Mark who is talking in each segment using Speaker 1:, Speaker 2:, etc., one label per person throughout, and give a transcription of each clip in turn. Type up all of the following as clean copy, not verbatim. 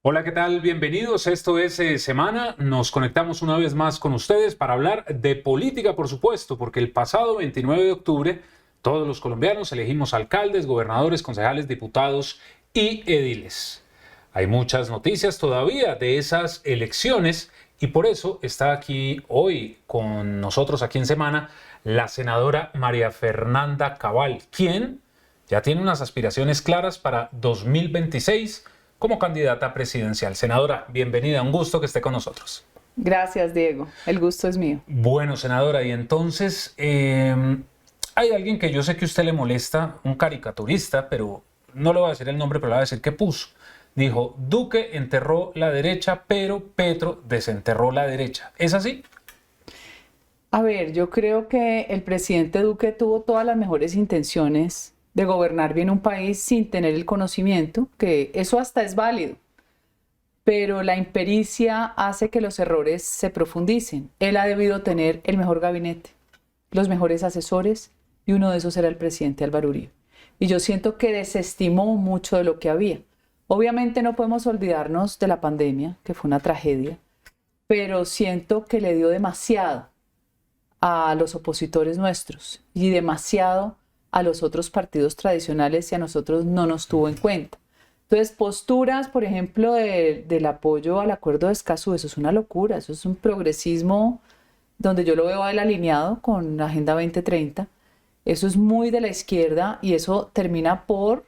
Speaker 1: Hola, ¿qué tal? Bienvenidos. Esto es Semana. Nos conectamos una vez más con ustedes para hablar de política, por supuesto, porque el pasado 29 de octubre todos los colombianos elegimos alcaldes, gobernadores, concejales, diputados y ediles. Hay muchas noticias todavía de esas elecciones y por eso está aquí hoy con nosotros aquí en Semana la senadora María Fernanda Cabal, quien ya tiene unas aspiraciones claras para 2026 como candidata presidencial. Senadora, bienvenida, un gusto que esté con nosotros.
Speaker 2: Gracias, Diego. El gusto es mío.
Speaker 1: Bueno, senadora, y entonces hay alguien que yo sé que a usted le molesta, un caricaturista, pero no le voy a decir el nombre, pero le voy a decir qué puso. Dijo, Duque enterró la derecha, pero Petro desenterró la derecha. ¿Es así?
Speaker 2: A ver, yo creo que el presidente Duque tuvo todas las mejores intenciones de gobernar bien un país sin tener el conocimiento, que eso hasta es válido, pero la impericia hace que los errores se profundicen. Él ha debido tener el mejor gabinete, los mejores asesores, y uno de esos era el presidente Álvaro Uribe. Y yo siento que desestimó mucho de lo que había. Obviamente no podemos olvidarnos de la pandemia, que fue una tragedia, pero siento que le dio demasiado a los opositores nuestros y demasiado a los otros partidos tradicionales y a nosotros no nos tuvo en cuenta. Entonces, posturas, por ejemplo, del apoyo al acuerdo de Escazú, eso es una locura, eso es un progresismo donde yo lo veo a él alineado con la Agenda 2030, eso es muy de la izquierda y eso termina por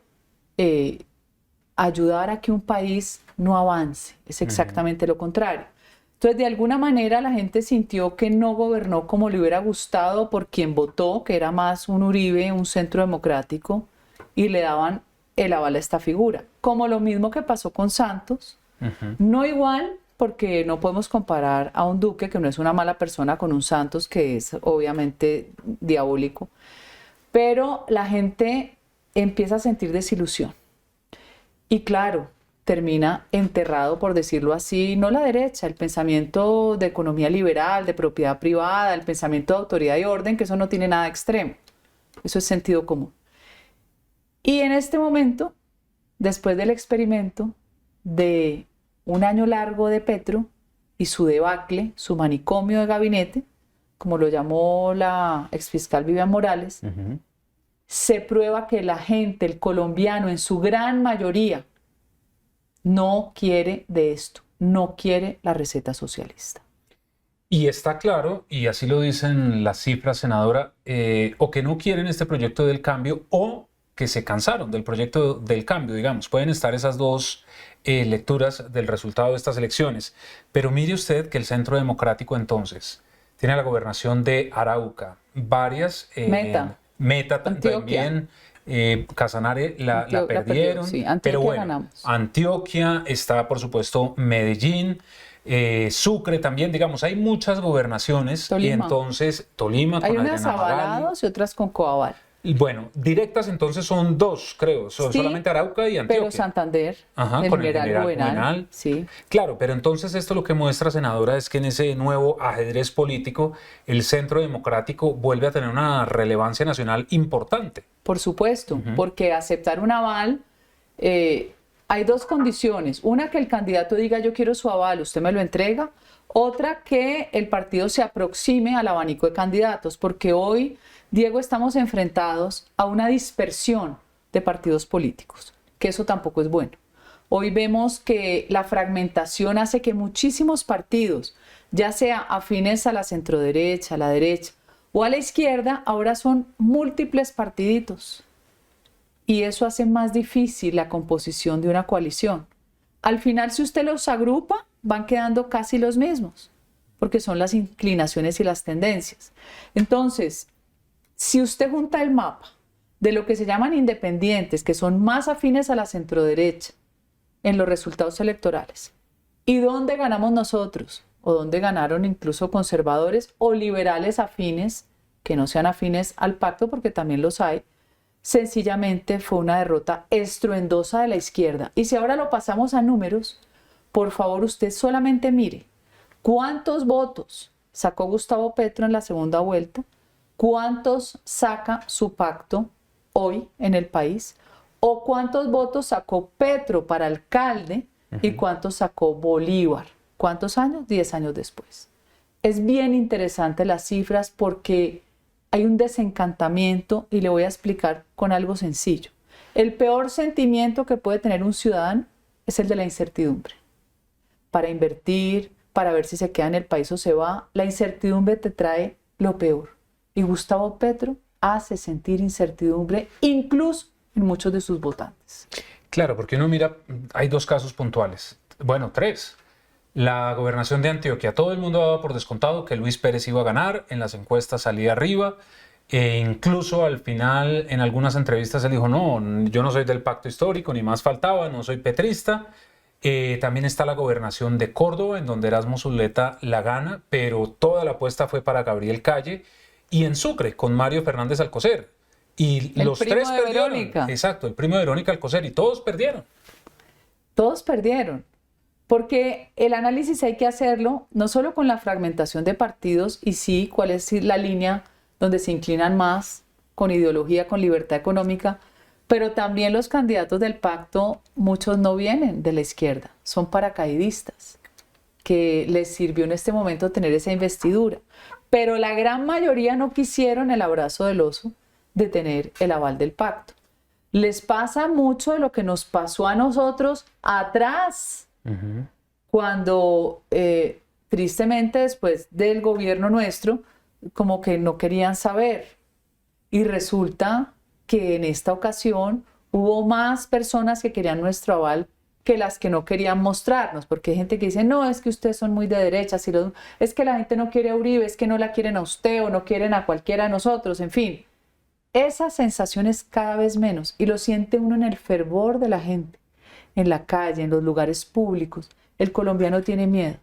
Speaker 2: ayudar a que un país no avance, es exactamente lo contrario. Entonces, de alguna manera la gente sintió que no gobernó como le hubiera gustado por quien votó, que era más un Uribe, un centro democrático, y le daban el aval a esta figura. Como lo mismo que pasó con Santos, no igual, porque no podemos comparar a un Duque, que no es una mala persona, con un Santos, que es obviamente diabólico, pero la gente empieza a sentir desilusión. Y claro, termina enterrado, por decirlo así, no la derecha, el pensamiento de economía liberal, de propiedad privada, el pensamiento de autoridad y orden, que eso no tiene nada extremo. Eso es sentido común. Y en este momento, después del experimento de un año largo de Petro y su debacle, su manicomio de gabinete, como lo llamó la exfiscal Vivian Morales, se prueba que la gente, el colombiano, en su gran mayoría, no quiere de esto, no quiere la receta socialista.
Speaker 1: Y está claro, y así lo dicen las cifras, senadora, o que no quieren este proyecto del cambio o que se cansaron del proyecto del cambio, digamos. Pueden estar esas dos lecturas del resultado de estas elecciones. Pero mire usted que el Centro Democrático entonces tiene la gobernación de Arauca, varias... Meta también, Casanare la perdieron,
Speaker 2: sí,
Speaker 1: pero bueno,
Speaker 2: ganamos.
Speaker 1: Antioquia, está por supuesto Medellín, Sucre también, digamos, hay muchas gobernaciones.
Speaker 2: Tolima.
Speaker 1: Y entonces Tolima
Speaker 2: hay
Speaker 1: con
Speaker 2: unas
Speaker 1: Adriana Magali.
Speaker 2: avalados y otras con coaval.
Speaker 1: Y bueno, directas entonces son dos, creo,
Speaker 2: Sí,
Speaker 1: solamente Arauca y Antioquia.
Speaker 2: Pero Santander, el
Speaker 1: con el
Speaker 2: general
Speaker 1: general
Speaker 2: Juvenal, sí.
Speaker 1: Claro, pero entonces esto lo que muestra, senadora, es que en ese nuevo ajedrez político el Centro Democrático vuelve a tener una relevancia nacional importante.
Speaker 2: Por supuesto, porque aceptar un aval, hay dos condiciones. Una, que el candidato diga yo quiero su aval, usted me lo entrega. Otra, que el partido se aproxime al abanico de candidatos, porque hoy, Diego, estamos enfrentados a una dispersión de partidos políticos, que eso tampoco es bueno. Hoy vemos que la fragmentación hace que muchísimos partidos, ya sea afines a la centroderecha, a la derecha o a la izquierda, ahora son múltiples partiditos. Y eso hace más difícil la composición de una coalición. Al final, si usted los agrupa, van quedando casi los mismos, porque son las inclinaciones y las tendencias. Entonces, si usted junta el mapa de lo que se llaman independientes, que son más afines a la centroderecha en los resultados electorales, y dónde ganamos nosotros, o dónde ganaron incluso conservadores o liberales afines, que no sean afines al pacto, porque también los hay, sencillamente fue una derrota estruendosa de la izquierda. Y si ahora lo pasamos a números, por favor usted solamente mire cuántos votos sacó Gustavo Petro en la segunda vuelta, cuántos saca su pacto hoy en el país, o cuántos votos sacó Petro para alcalde y cuánto sacó Bolívar. ¿Cuántos años? 10 años después. Es bien interesante las cifras porque hay un desencantamiento y le voy a explicar con algo sencillo. El peor sentimiento que puede tener un ciudadano es el de la incertidumbre. Para invertir, para ver si se queda en el país o se va, la incertidumbre te trae lo peor. Y Gustavo Petro hace sentir incertidumbre incluso en muchos de sus votantes.
Speaker 1: Claro, porque uno mira, hay dos casos puntuales, bueno, tres. La gobernación de Antioquia, todo el mundo daba por descontado que Luis Pérez iba a ganar, en las encuestas salía arriba, e incluso al final en algunas entrevistas él dijo, no, yo no soy del pacto histórico, ni más faltaba, no soy petrista. También está la gobernación de Córdoba, en donde Erasmo Zuleta la gana, pero toda la apuesta fue para Gabriel Calle, y en Sucre, con Mario Fernández Alcocer. Y los tres perdieron.
Speaker 2: Verónica.
Speaker 1: Exacto, el primo de Verónica Alcocer, y todos perdieron.
Speaker 2: Todos perdieron. Porque el análisis hay que hacerlo no solo con la fragmentación de partidos y sí cuál es la línea donde se inclinan más con ideología, con libertad económica, pero también los candidatos del pacto, muchos no vienen de la izquierda, son paracaidistas, que les sirvió en este momento tener esa investidura. Pero la gran mayoría no quisieron el abrazo del oso de tener el aval del pacto. Les pasa mucho de lo que nos pasó a nosotros atrás, cuando tristemente después del gobierno nuestro, como que no querían saber. Y resulta que en esta ocasión hubo más personas que querían nuestro aval que las que no querían mostrarnos, porque hay gente que dice, no, es que ustedes son muy de derecha, es que la gente no quiere a Uribe, es que no la quieren a usted o no quieren a cualquiera de nosotros, en fin. Esa sensación es cada vez menos y lo siente uno en el fervor de la gente, en la calle, en los lugares públicos. El colombiano tiene miedo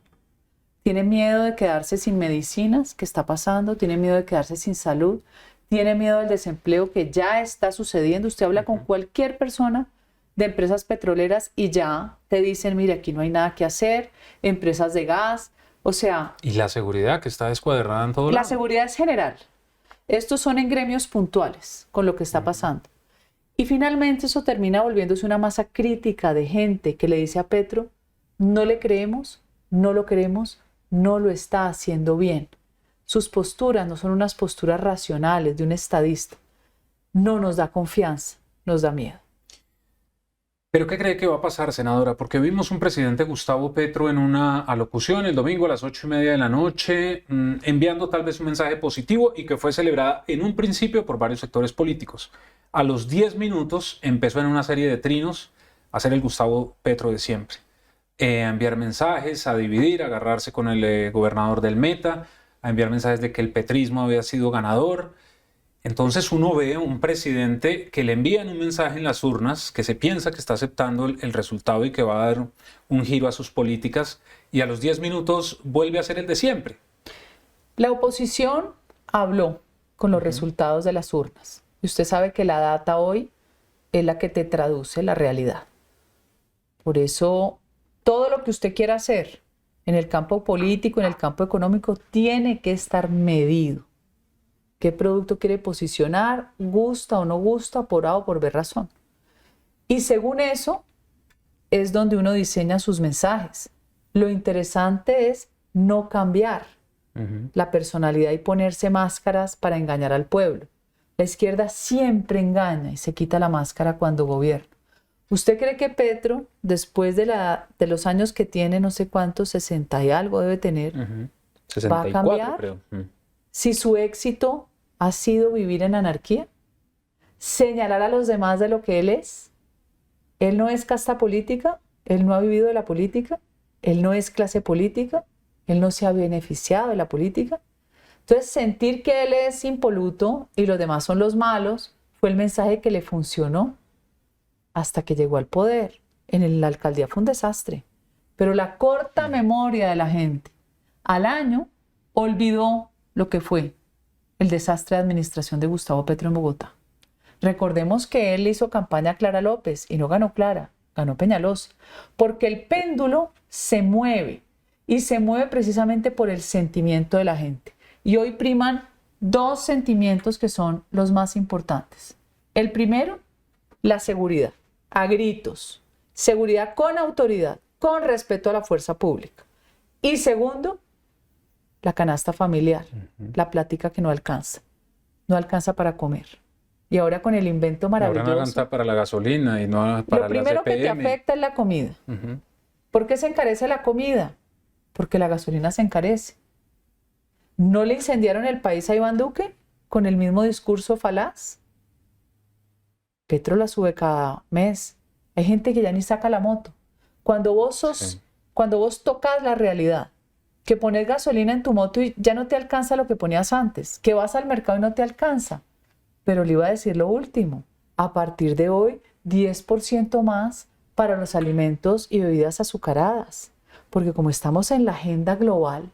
Speaker 2: de quedarse sin medicinas, que está pasando, tiene miedo de quedarse sin salud, tiene miedo del desempleo que ya está sucediendo. Usted habla con cualquier persona de empresas petroleras y ya te dicen, mire, aquí no hay nada que hacer, empresas de gas, o sea...
Speaker 1: Y la seguridad que está descuadrada en todo
Speaker 2: La
Speaker 1: lado.
Speaker 2: seguridad es general. Estos son en gremios puntuales con lo que está pasando. Y finalmente eso termina volviéndose una masa crítica de gente que le dice a Petro, no le creemos, no lo queremos, no lo está haciendo bien. Sus posturas no son unas posturas racionales de un estadista. No nos da confianza, nos da miedo.
Speaker 1: ¿Pero qué cree que va a pasar, senadora? Porque vimos un presidente Gustavo Petro en una alocución el domingo a las 8:30 de la noche, enviando tal vez un mensaje positivo y que fue celebrada en un principio por varios sectores políticos. A los 10 minutos empezó en una serie de trinos a ser el Gustavo Petro de siempre. A enviar mensajes, a dividir, a agarrarse con el gobernador del Meta, a enviar mensajes de que el petrismo había sido ganador. Entonces uno ve un presidente que le envían un mensaje en las urnas, que se piensa que está aceptando el resultado y que va a dar un giro a sus políticas, y a los 10 minutos vuelve a ser el de siempre.
Speaker 2: La oposición habló con los resultados de las urnas. Y usted sabe que la data hoy es la que te traduce la realidad. Por eso, todo lo que usted quiera hacer en el campo político, en el campo económico, tiene que estar medido. ¿Qué producto quiere posicionar? ¿Gusta o no gusta? Por A o por B razón. Y según eso, es donde uno diseña sus mensajes. Lo interesante es no cambiar la personalidad y ponerse máscaras para engañar al pueblo. La izquierda siempre engaña y se quita la máscara cuando gobierna. ¿Usted cree que Petro, después de los años que tiene, no sé cuántos, 60 y algo debe tener,
Speaker 1: 64,
Speaker 2: va a cambiar?
Speaker 1: creo.
Speaker 2: Si su éxito ha sido vivir en anarquía, señalar a los demás de lo que él es. Él no es casta política, él no ha vivido de la política, él no es clase política, él no se ha beneficiado de la política. Entonces, sentir que él es impoluto y los demás son los malos fue el mensaje que le funcionó hasta que llegó al poder. En la alcaldía fue un desastre, pero la corta memoria de la gente al año olvidó lo que fue el desastre de administración de Gustavo Petro en Bogotá. Recordemos que él hizo campaña a Clara López y no ganó Clara, ganó Peñalosa, porque el péndulo se mueve y se mueve precisamente por el sentimiento de la gente. Y hoy priman dos sentimientos que son los más importantes. El primero, la seguridad, a gritos. Seguridad con autoridad, con respeto a la fuerza pública. Y segundo, la canasta familiar, la plática que no alcanza para comer. Y ahora con el invento maravilloso.
Speaker 1: Ahora no alcanza para la gasolina y no para
Speaker 2: lo primero
Speaker 1: la CPM.
Speaker 2: Que te afecta es la comida. ¿Por qué se encarece la comida? Porque la gasolina se encarece. ¿No le incendiaron el país a Iván Duque con el mismo discurso falaz? Petro la sube cada mes. Hay gente que ya ni saca la moto. Cuando vos tocas la realidad, que pones gasolina en tu moto y ya no te alcanza lo que ponías antes, que vas al mercado y no te alcanza. Pero le iba a decir lo último, a partir de hoy 10% más para los alimentos y bebidas azucaradas, porque como estamos en la agenda global,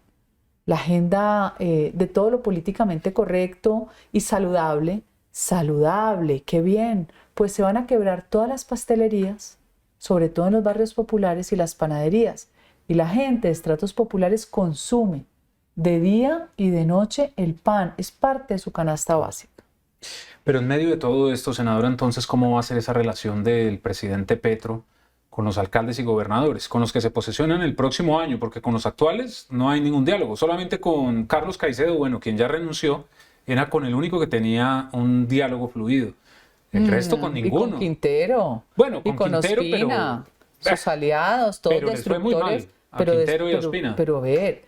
Speaker 2: la agenda de todo lo políticamente correcto y saludable, qué bien, pues se van a quebrar todas las pastelerías, sobre todo en los barrios populares y las panaderías, y la gente de estratos populares consume de día y de noche el pan, es parte de su canasta básica.
Speaker 1: Pero en medio de todo esto, senadora, entonces, ¿cómo va a ser esa relación del presidente Petro con los alcaldes y gobernadores, con los que se posesionan el próximo año? Porque con los actuales no hay ningún diálogo, solamente con Carlos Caicedo, bueno, quien ya renunció, era con el único que tenía un diálogo fluido. El resto con ninguno.
Speaker 2: Y con Quintero.
Speaker 1: Bueno, con
Speaker 2: y con
Speaker 1: Quintero,
Speaker 2: Ospina, sus aliados, todos
Speaker 1: pero
Speaker 2: destructores.
Speaker 1: Les fue muy mal a Quintero y a Ospina.
Speaker 2: Pero a ver,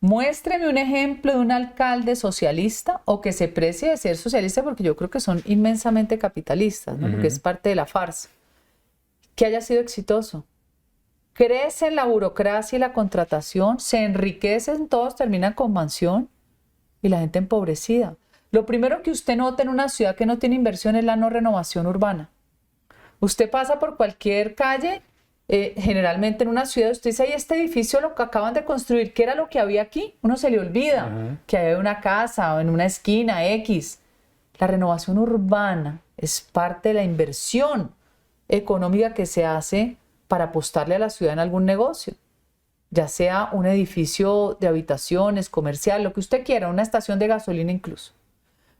Speaker 2: muéstreme un ejemplo de un alcalde socialista o que se precie de ser socialista, porque yo creo que son inmensamente capitalistas, ¿no? Porque es parte de la farsa. Que haya sido exitoso. Crece en la burocracia y la contratación, se enriquecen todos, terminan con mansión y la gente empobrecida. Lo primero que usted nota en una ciudad que no tiene inversión es la no renovación urbana. Usted pasa por cualquier calle, generalmente en una ciudad, usted dice, ahí este edificio lo que acaban de construir, ¿qué era lo que había aquí? Uno se le olvida que había una casa o en una esquina X. La renovación urbana es parte de la inversión económica que se hace para apostarle a la ciudad en algún negocio, ya sea un edificio de habitaciones, comercial, lo que usted quiera, una estación de gasolina incluso.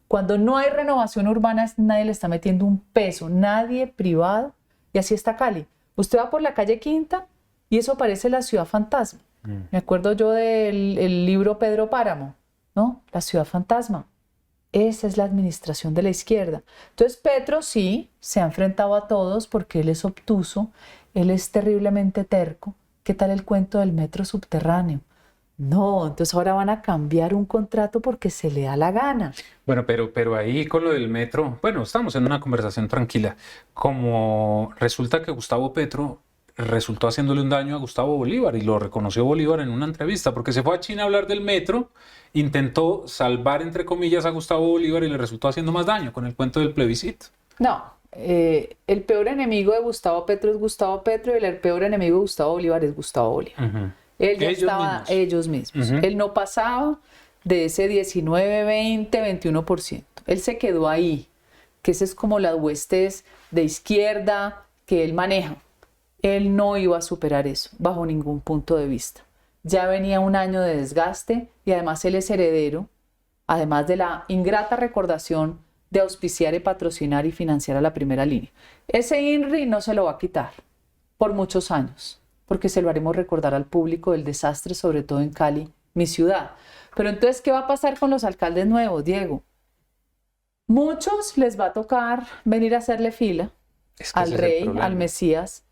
Speaker 2: Cuando no hay renovación urbana, nadie le está metiendo un peso, nadie privado, y así está Cali. Usted va por la calle Quinta y eso parece la ciudad fantasma. Me acuerdo yo del libro Pedro Páramo, ¿no? La ciudad fantasma. Esa es la administración de la izquierda. Entonces Petro sí se ha enfrentado a todos porque él es obtuso, él es terriblemente terco. ¿Qué tal el cuento del metro subterráneo? No, entonces ahora van a cambiar un contrato porque se le da la gana.
Speaker 1: Bueno, pero ahí con lo del metro, bueno, estamos en una conversación tranquila. Como resulta que Gustavo Petro resultó haciéndole un daño a Gustavo Bolívar y lo reconoció Bolívar en una entrevista, porque se fue a China a hablar del metro, intentó salvar entre comillas a Gustavo Bolívar y le resultó haciendo más daño con el cuento del plebiscito.
Speaker 2: No, el peor enemigo de Gustavo Petro es Gustavo Petro y el peor enemigo de Gustavo Bolívar es Gustavo Bolívar. Él ya estaba, ellos mismos. Él no pasaba de ese 19, 20, 21%. Él se quedó ahí, que ese es como las huestes de izquierda que él maneja. Él no iba a superar eso, bajo ningún punto de vista. Ya venía un año de desgaste y además él es heredero, además de la ingrata recordación de auspiciar y patrocinar y financiar a la primera línea. Ese INRI no se lo va a quitar por muchos años, porque se lo haremos recordar al público del desastre, sobre todo en Cali, mi ciudad. Pero entonces, ¿qué va a pasar con los alcaldes nuevos, Diego? Muchos les va a tocar venir a hacerle fila al rey, al Mesías,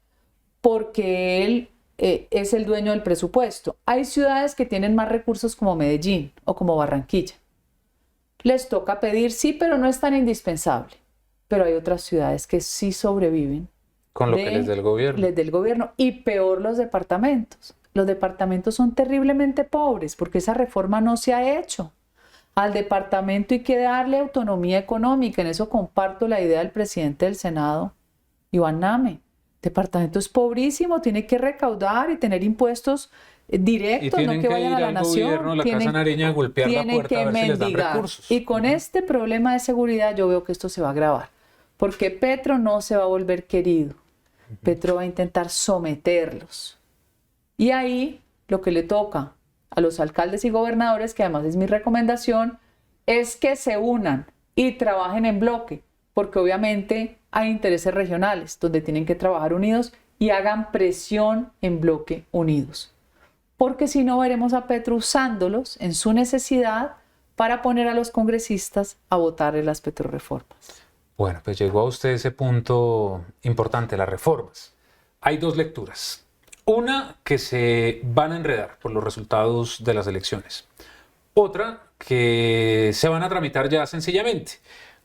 Speaker 2: porque él es el dueño del presupuesto. Hay ciudades que tienen más recursos como Medellín o como Barranquilla. Les toca pedir, sí, pero no es tan indispensable. Pero hay otras ciudades que sí sobreviven.
Speaker 1: Con lo que les dé el gobierno.
Speaker 2: Les dé el gobierno. Y peor los departamentos. Los departamentos son terriblemente pobres porque esa reforma no se ha hecho. Al departamento hay que darle autonomía económica. En eso comparto la idea del presidente del Senado, Iván Name. El departamento es pobrísimo, tiene que recaudar y tener impuestos directos, no que vayan a la nación.
Speaker 1: Gobierno, la Casa Nariña, a golpear la puerta a ver si les dan recursos.
Speaker 2: Y con este problema de seguridad yo veo que esto se va a agravar. Porque Petro no se va a volver querido. Petro va a intentar someterlos. Y ahí lo que le toca a los alcaldes y gobernadores, que además es mi recomendación, es que se unan y trabajen en bloque, porque obviamente hay intereses regionales donde tienen que trabajar unidos y hagan presión en bloque unidos. Porque si no, veremos a Petro usándolos en su necesidad para poner a los congresistas a votar en las petrorreformas.
Speaker 1: Bueno, pues llegó a usted ese punto importante, las reformas. Hay dos lecturas. Una, que se van a enredar por los resultados de las elecciones. Otra, que se van a tramitar ya sencillamente.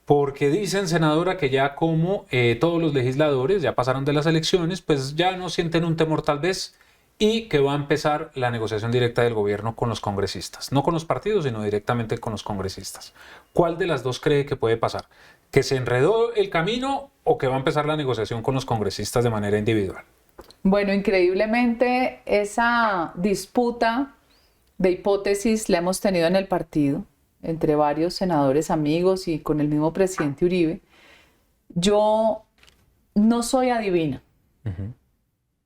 Speaker 1: Porque dicen, senadora, que ya como todos los legisladores ya pasaron de las elecciones, pues ya no sienten un temor tal vez, y que va a empezar la negociación directa del gobierno con los congresistas. No con los partidos, sino directamente con los congresistas. ¿Cuál de las dos cree que puede pasar? ¿Que se enredó el camino o que va a empezar la negociación con los congresistas de manera individual?
Speaker 2: Bueno, increíblemente esa disputa de hipótesis la hemos tenido en el partido, entre varios senadores amigos y con el mismo presidente Uribe. Yo no soy adivina,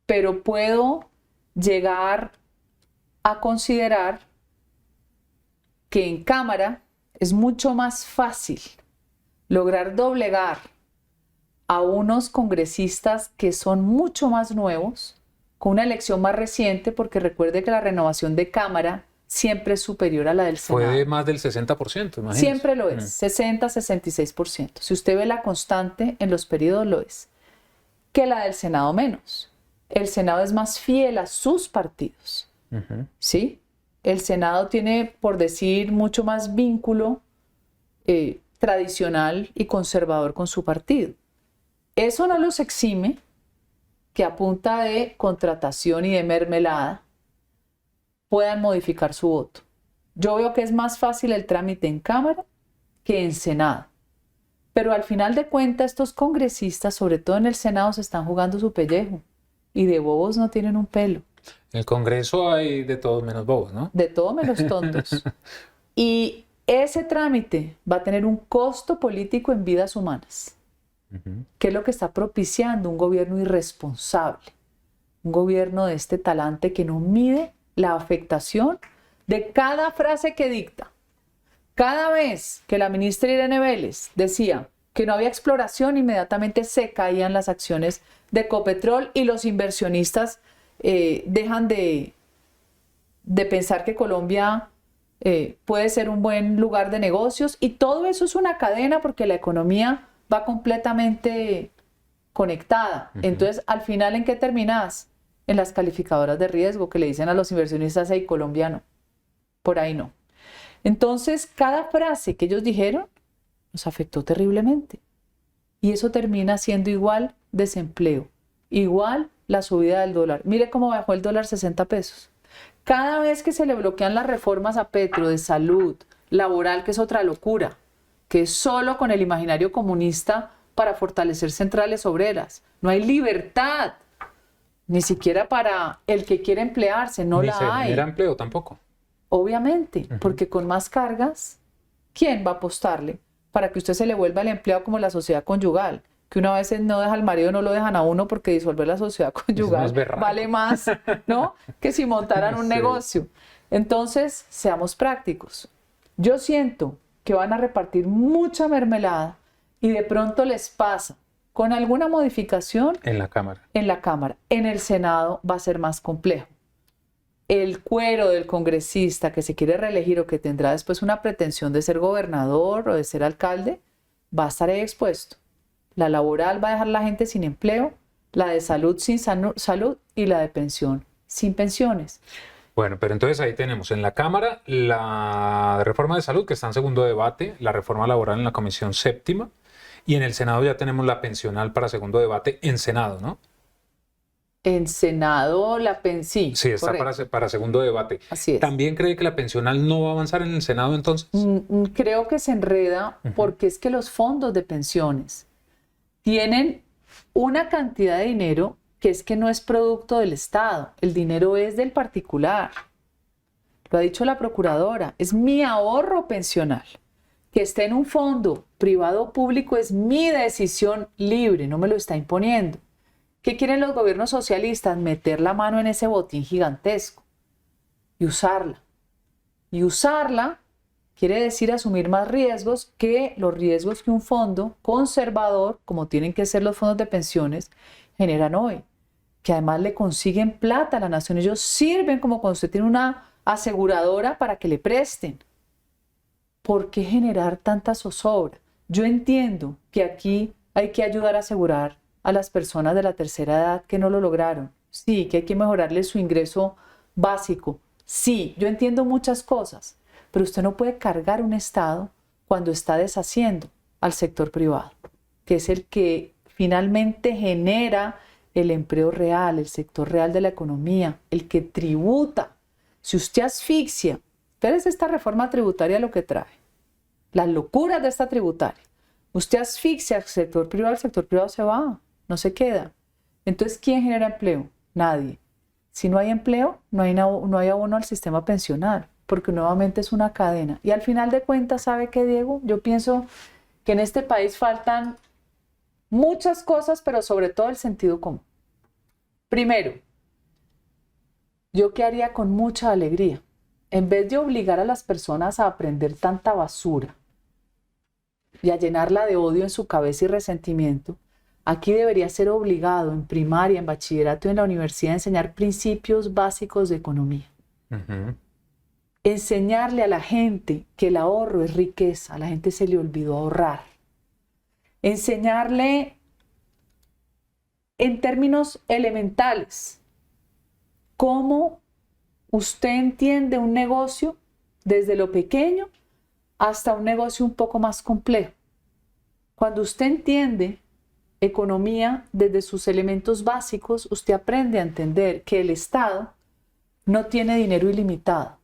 Speaker 2: pero puedo llegar a considerar que en Cámara es mucho más fácil lograr doblegar a unos congresistas que son mucho más nuevos, con una elección más reciente, porque recuerde que la renovación de Cámara siempre es superior a la del Senado.
Speaker 1: Fue de más del 60%, imagínese.
Speaker 2: Siempre lo es, 60, 66%. Si usted ve la constante en los periodos, lo es. Que la del Senado menos. El Senado es más fiel a sus partidos, ¿sí? El Senado tiene, por decir, mucho más vínculo tradicional y conservador con su partido. Eso no los exime que a punta de contratación y de mermelada puedan modificar su voto. Yo veo que es más fácil el trámite en Cámara que en Senado. Pero al final de cuentas, estos congresistas, sobre todo en el Senado, se están jugando su pellejo. Y de bobos no tienen un pelo.
Speaker 1: En el Congreso hay de todos menos bobos, ¿no?
Speaker 2: De todo menos tontos. Y ese trámite va a tener un costo político en vidas humanas. ¿Qué es lo que está propiciando? Un gobierno irresponsable. Un gobierno de este talante que no mide la afectación de cada frase que dicta. Cada vez que la ministra Irene Vélez decía que no había exploración, inmediatamente se caían las acciones de Ecopetrol y los inversionistas dejan de pensar que Colombia puede ser un buen lugar de negocios, y todo eso es una cadena porque la economía va completamente conectada. Entonces, al final, ¿en qué terminas? En las calificadoras de riesgo que le dicen a los inversionistas: hey, colombiano, por ahí no. Entonces, cada frase que ellos dijeron nos afectó terriblemente. Y eso termina siendo igual desempleo, igual la subida del dólar. Mire cómo bajó el dólar 60 pesos. Cada vez que se le bloquean las reformas a Petro de salud, laboral, que es otra locura, que es solo con el imaginario comunista para fortalecer centrales obreras. No hay libertad, ni siquiera para el que quiere emplearse, no la hay. Ni se genera
Speaker 1: empleo tampoco.
Speaker 2: Obviamente, porque con más cargas, ¿quién va a apostarle para que usted se le vuelva el empleado como la sociedad conyugal? Que una vez no deja al marido, no lo dejan a uno, porque disolver la sociedad conyugal vale más, ¿no? Que si montaran un negocio. Entonces, seamos prácticos. Yo siento que van a repartir mucha mermelada y de pronto les pasa con alguna modificación
Speaker 1: en la Cámara.
Speaker 2: En la Cámara. En el Senado va a ser más complejo. El cuero del congresista que se quiere reelegir o que tendrá después una pretensión de ser gobernador o de ser alcalde va a estar ahí expuesto. La laboral va a dejar a la gente sin empleo, la de salud sin salud y la de pensión sin pensiones.
Speaker 1: Bueno, pero entonces ahí tenemos en la Cámara la reforma de salud, que está en segundo debate, la reforma laboral en la Comisión Séptima, y en el Senado ya tenemos la pensional para segundo debate en Senado, ¿no?
Speaker 2: En Senado la pensión.
Speaker 1: Sí, está para segundo debate.
Speaker 2: Así es.
Speaker 1: ¿También cree que la pensional no va a avanzar en el Senado entonces?
Speaker 2: Creo que se enreda porque es que los fondos de pensiones tienen una cantidad de dinero que es que no es producto del Estado, el dinero es del particular. Lo ha dicho la procuradora, es mi ahorro pensional. Que esté en un fondo privado o público es mi decisión libre, no me lo está imponiendo. ¿Qué quieren los gobiernos socialistas? Meter la mano en ese botín gigantesco y usarla. Y usarla quiere decir asumir más riesgos que los riesgos que un fondo conservador, como tienen que ser los fondos de pensiones, generan hoy. que además le consiguen plata a la nación. Ellos sirven como cuando usted tiene una aseguradora para que le presten. ¿Por qué generar tanta zozobra? Yo entiendo que aquí hay que ayudar a asegurar a las personas de la tercera edad que no lo lograron. Sí, que hay que mejorarles su ingreso básico. Sí, yo entiendo muchas cosas, pero usted no puede cargar un Estado cuando está deshaciendo al sector privado, que es el que finalmente genera el empleo real, el sector real de la economía, el que tributa. Si usted asfixia, ustedes esta reforma tributaria lo que trae, las locuras de esta tributaria, usted asfixia al sector privado, el sector privado se va, no se queda. Entonces, ¿quién genera empleo? Nadie. Si no hay empleo, no hay abono al sistema pensional, porque nuevamente es una cadena. Y al final de cuentas, ¿sabe qué, Diego? Yo pienso que en este país faltan muchas cosas, pero sobre todo el sentido común. Primero, ¿yo qué haría con mucha alegría? En vez de obligar a las personas a aprender tanta basura y a llenarla de odio en su cabeza y resentimiento, aquí debería ser obligado en primaria, en bachillerato y en la universidad a enseñar principios básicos de economía. Enseñarle a la gente que el ahorro es riqueza, a la gente se le olvidó ahorrar. Enseñarle en términos elementales cómo usted entiende un negocio desde lo pequeño hasta un negocio un poco más complejo. Cuando usted entiende economía desde sus elementos básicos, usted aprende a entender que el Estado no tiene dinero ilimitado.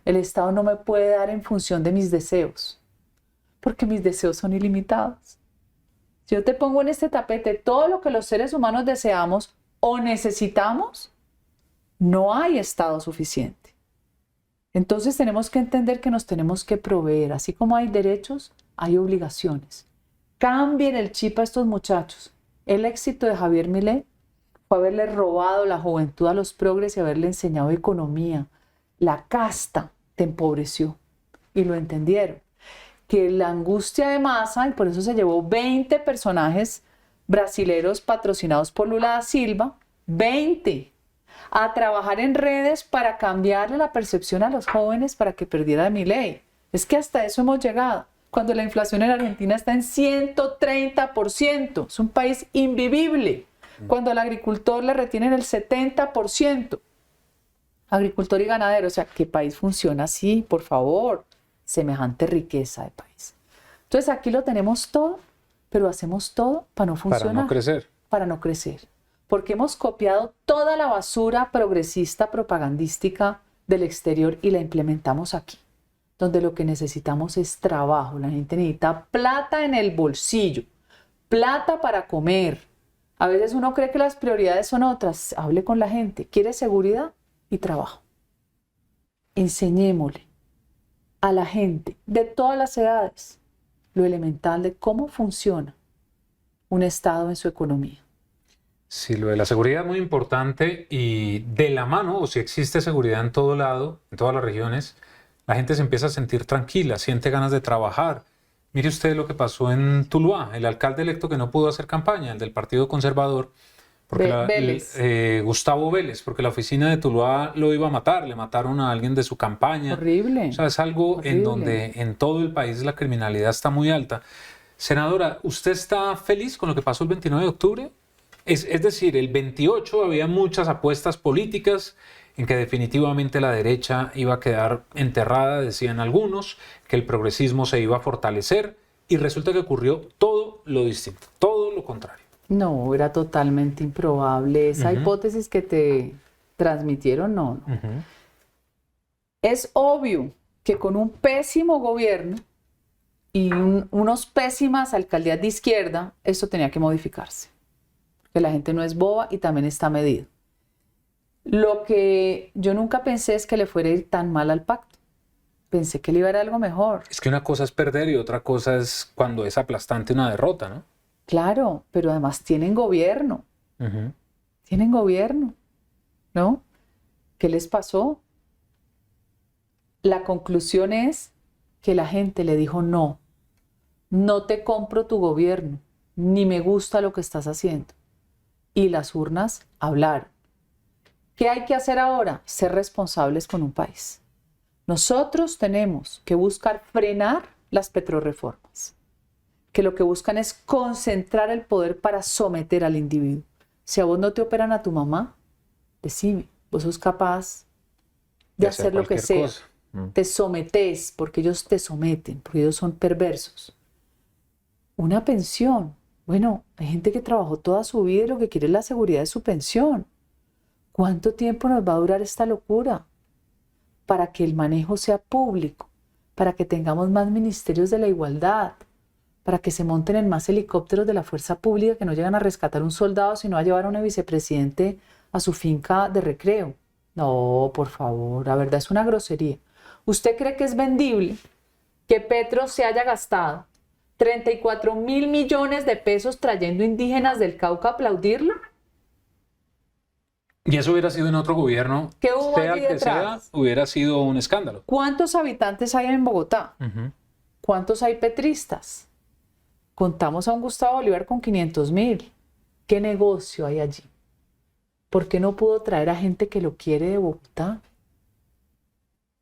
Speaker 2: El Estado no me puede dar en función de mis deseos, porque mis deseos son ilimitados. Si yo te pongo en este tapete todo lo que los seres humanos deseamos o necesitamos, no hay Estado suficiente. Entonces tenemos que entender que nos tenemos que proveer. Así como hay derechos, hay obligaciones. Cambien el chip a estos muchachos. El éxito de Javier Milei fue haberle robado la juventud a los progres y haberle enseñado economía. La casta te empobreció y lo entendieron. Que la angustia de Massa, y por eso se llevó 20 personajes brasileros patrocinados por Lula da Silva, 20, a trabajar en redes para cambiarle la percepción a los jóvenes para que perdieran a Milei. Es que hasta eso hemos llegado. Cuando la inflación en Argentina está en 130%, es un país invivible. Cuando al agricultor le retienen el 70%, agricultor y ganadero, o sea, ¿qué país funciona así? Por favor, semejante riqueza de país. Entonces aquí lo tenemos todo, pero hacemos todo para no funcionar.
Speaker 1: Para no crecer.
Speaker 2: Para no crecer. Porque hemos copiado toda la basura progresista propagandística del exterior y la implementamos aquí, donde lo que necesitamos es trabajo. La gente necesita plata en el bolsillo, plata para comer. A veces uno cree que las prioridades son otras. Hable con la gente. ¿Quiere seguridad? Y trabajo. Enseñémosle a la gente de todas las edades lo elemental de cómo funciona un Estado en su economía.
Speaker 1: Sí, lo de la seguridad es muy importante y de la mano, o si existe seguridad en todo lado, en todas las regiones, la gente se empieza a sentir tranquila, siente ganas de trabajar. Mire usted lo que pasó en Tuluá, el alcalde electo que no pudo hacer campaña, el del Partido Conservador, porque Gustavo Vélez, porque la oficina de Tuluá lo iba a matar, le mataron a alguien de su campaña.
Speaker 2: Horrible.
Speaker 1: O sea, es algo
Speaker 2: horrible.
Speaker 1: En donde en todo el país la criminalidad está muy alta. Senadora, ¿usted está feliz con lo que pasó el 29 de octubre? Es decir, el 28 había muchas apuestas políticas en que definitivamente la derecha iba a quedar enterrada, decían algunos, que el progresismo se iba a fortalecer y resulta que ocurrió todo lo distinto, todo lo contrario.
Speaker 2: No, era totalmente improbable. Esa hipótesis que te transmitieron, no. Es obvio que con un pésimo gobierno y unas pésimas alcaldías de izquierda, esto tenía que modificarse. Que la gente no es boba y también está medido. Lo que yo nunca pensé es que le fuera a ir tan mal al pacto. Pensé que le iba a ir algo mejor.
Speaker 1: Es que una cosa es perder y otra cosa es cuando es aplastante una derrota, ¿no?
Speaker 2: Claro, pero además tienen gobierno. Tienen gobierno, ¿no? ¿Qué les pasó? La conclusión es que la gente le dijo no, no te compro tu gobierno, ni me gusta lo que estás haciendo. y las urnas hablaron. ¿Qué hay que hacer ahora? Ser responsables con un país. Nosotros tenemos que buscar frenar las petrorreformas, que lo que buscan es concentrar el poder para someter al individuo. Si a vos no te operan a tu mamá, decime, vos sos capaz de hacer lo que sea. Te sometés porque ellos te someten, porque ellos son perversos. Una pensión. Bueno, hay gente que trabajó toda su vida y lo que quiere es la seguridad de su pensión. ¿Cuánto tiempo nos va a durar esta locura? Para que el manejo sea público, para que tengamos más ministerios de la igualdad, para que se monten en más helicópteros de la fuerza pública que no llegan a rescatar un soldado, sino a llevar a una vicepresidente a su finca de recreo. No, por favor, la verdad es una grosería. ¿Usted cree que es vendible que Petro se haya gastado 34.000 millones de pesos trayendo indígenas del Cauca a aplaudirlo?
Speaker 1: Y eso hubiera sido en otro gobierno,
Speaker 2: ¿Qué hubo
Speaker 1: sea
Speaker 2: allí
Speaker 1: el que sea,
Speaker 2: detrás?
Speaker 1: hubiera sido un escándalo.
Speaker 2: ¿Cuántos habitantes hay en Bogotá? ¿Cuántos hay petristas? Contamos a un Gustavo Bolívar con 500.000. ¿Qué negocio hay allí? ¿Por qué no pudo traer a gente que lo quiere de Bogotá?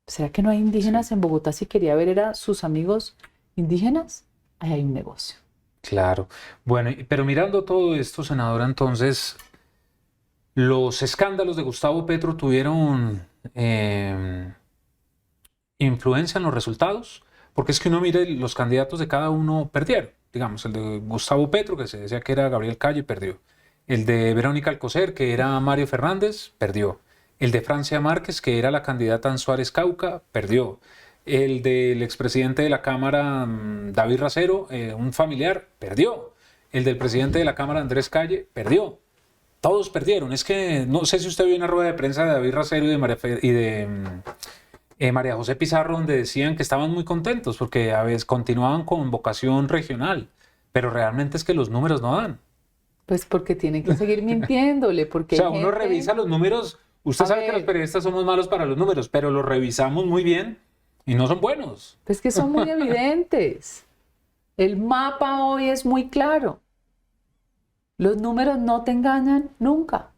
Speaker 2: ¿Será que no hay indígenas en Bogotá? Si quería ver a sus amigos indígenas, ahí hay un negocio.
Speaker 1: Claro. Bueno, pero mirando todo esto, senadora, entonces, los escándalos de Gustavo Petro tuvieron influencia en los resultados, porque es que uno mire, los candidatos de cada uno perdieron. Digamos, el de Gustavo Petro, que se decía que era Gabriel Calle, perdió. El de Verónica Alcocer, que era Mario Fernández, perdió. El de Francia Márquez, que era la candidata en Suárez Cauca, perdió. El del expresidente de la Cámara, David Racero, un familiar, perdió. El del presidente de la Cámara, Andrés Calle, perdió. Todos perdieron. Es que no sé si usted vio una rueda de prensa de David Racero y de María José Pizarro, donde decían que estaban muy contentos porque a veces continuaban con vocación regional, pero realmente es que los números no dan.
Speaker 2: Pues porque tienen que seguir mintiéndole, porque
Speaker 1: o sea, uno revisa los números, usted sabe que los periodistas somos malos para los números, pero los revisamos muy bien y no son buenos.
Speaker 2: Pues que son muy evidentes. El mapa hoy es muy claro. Los números no te engañan nunca.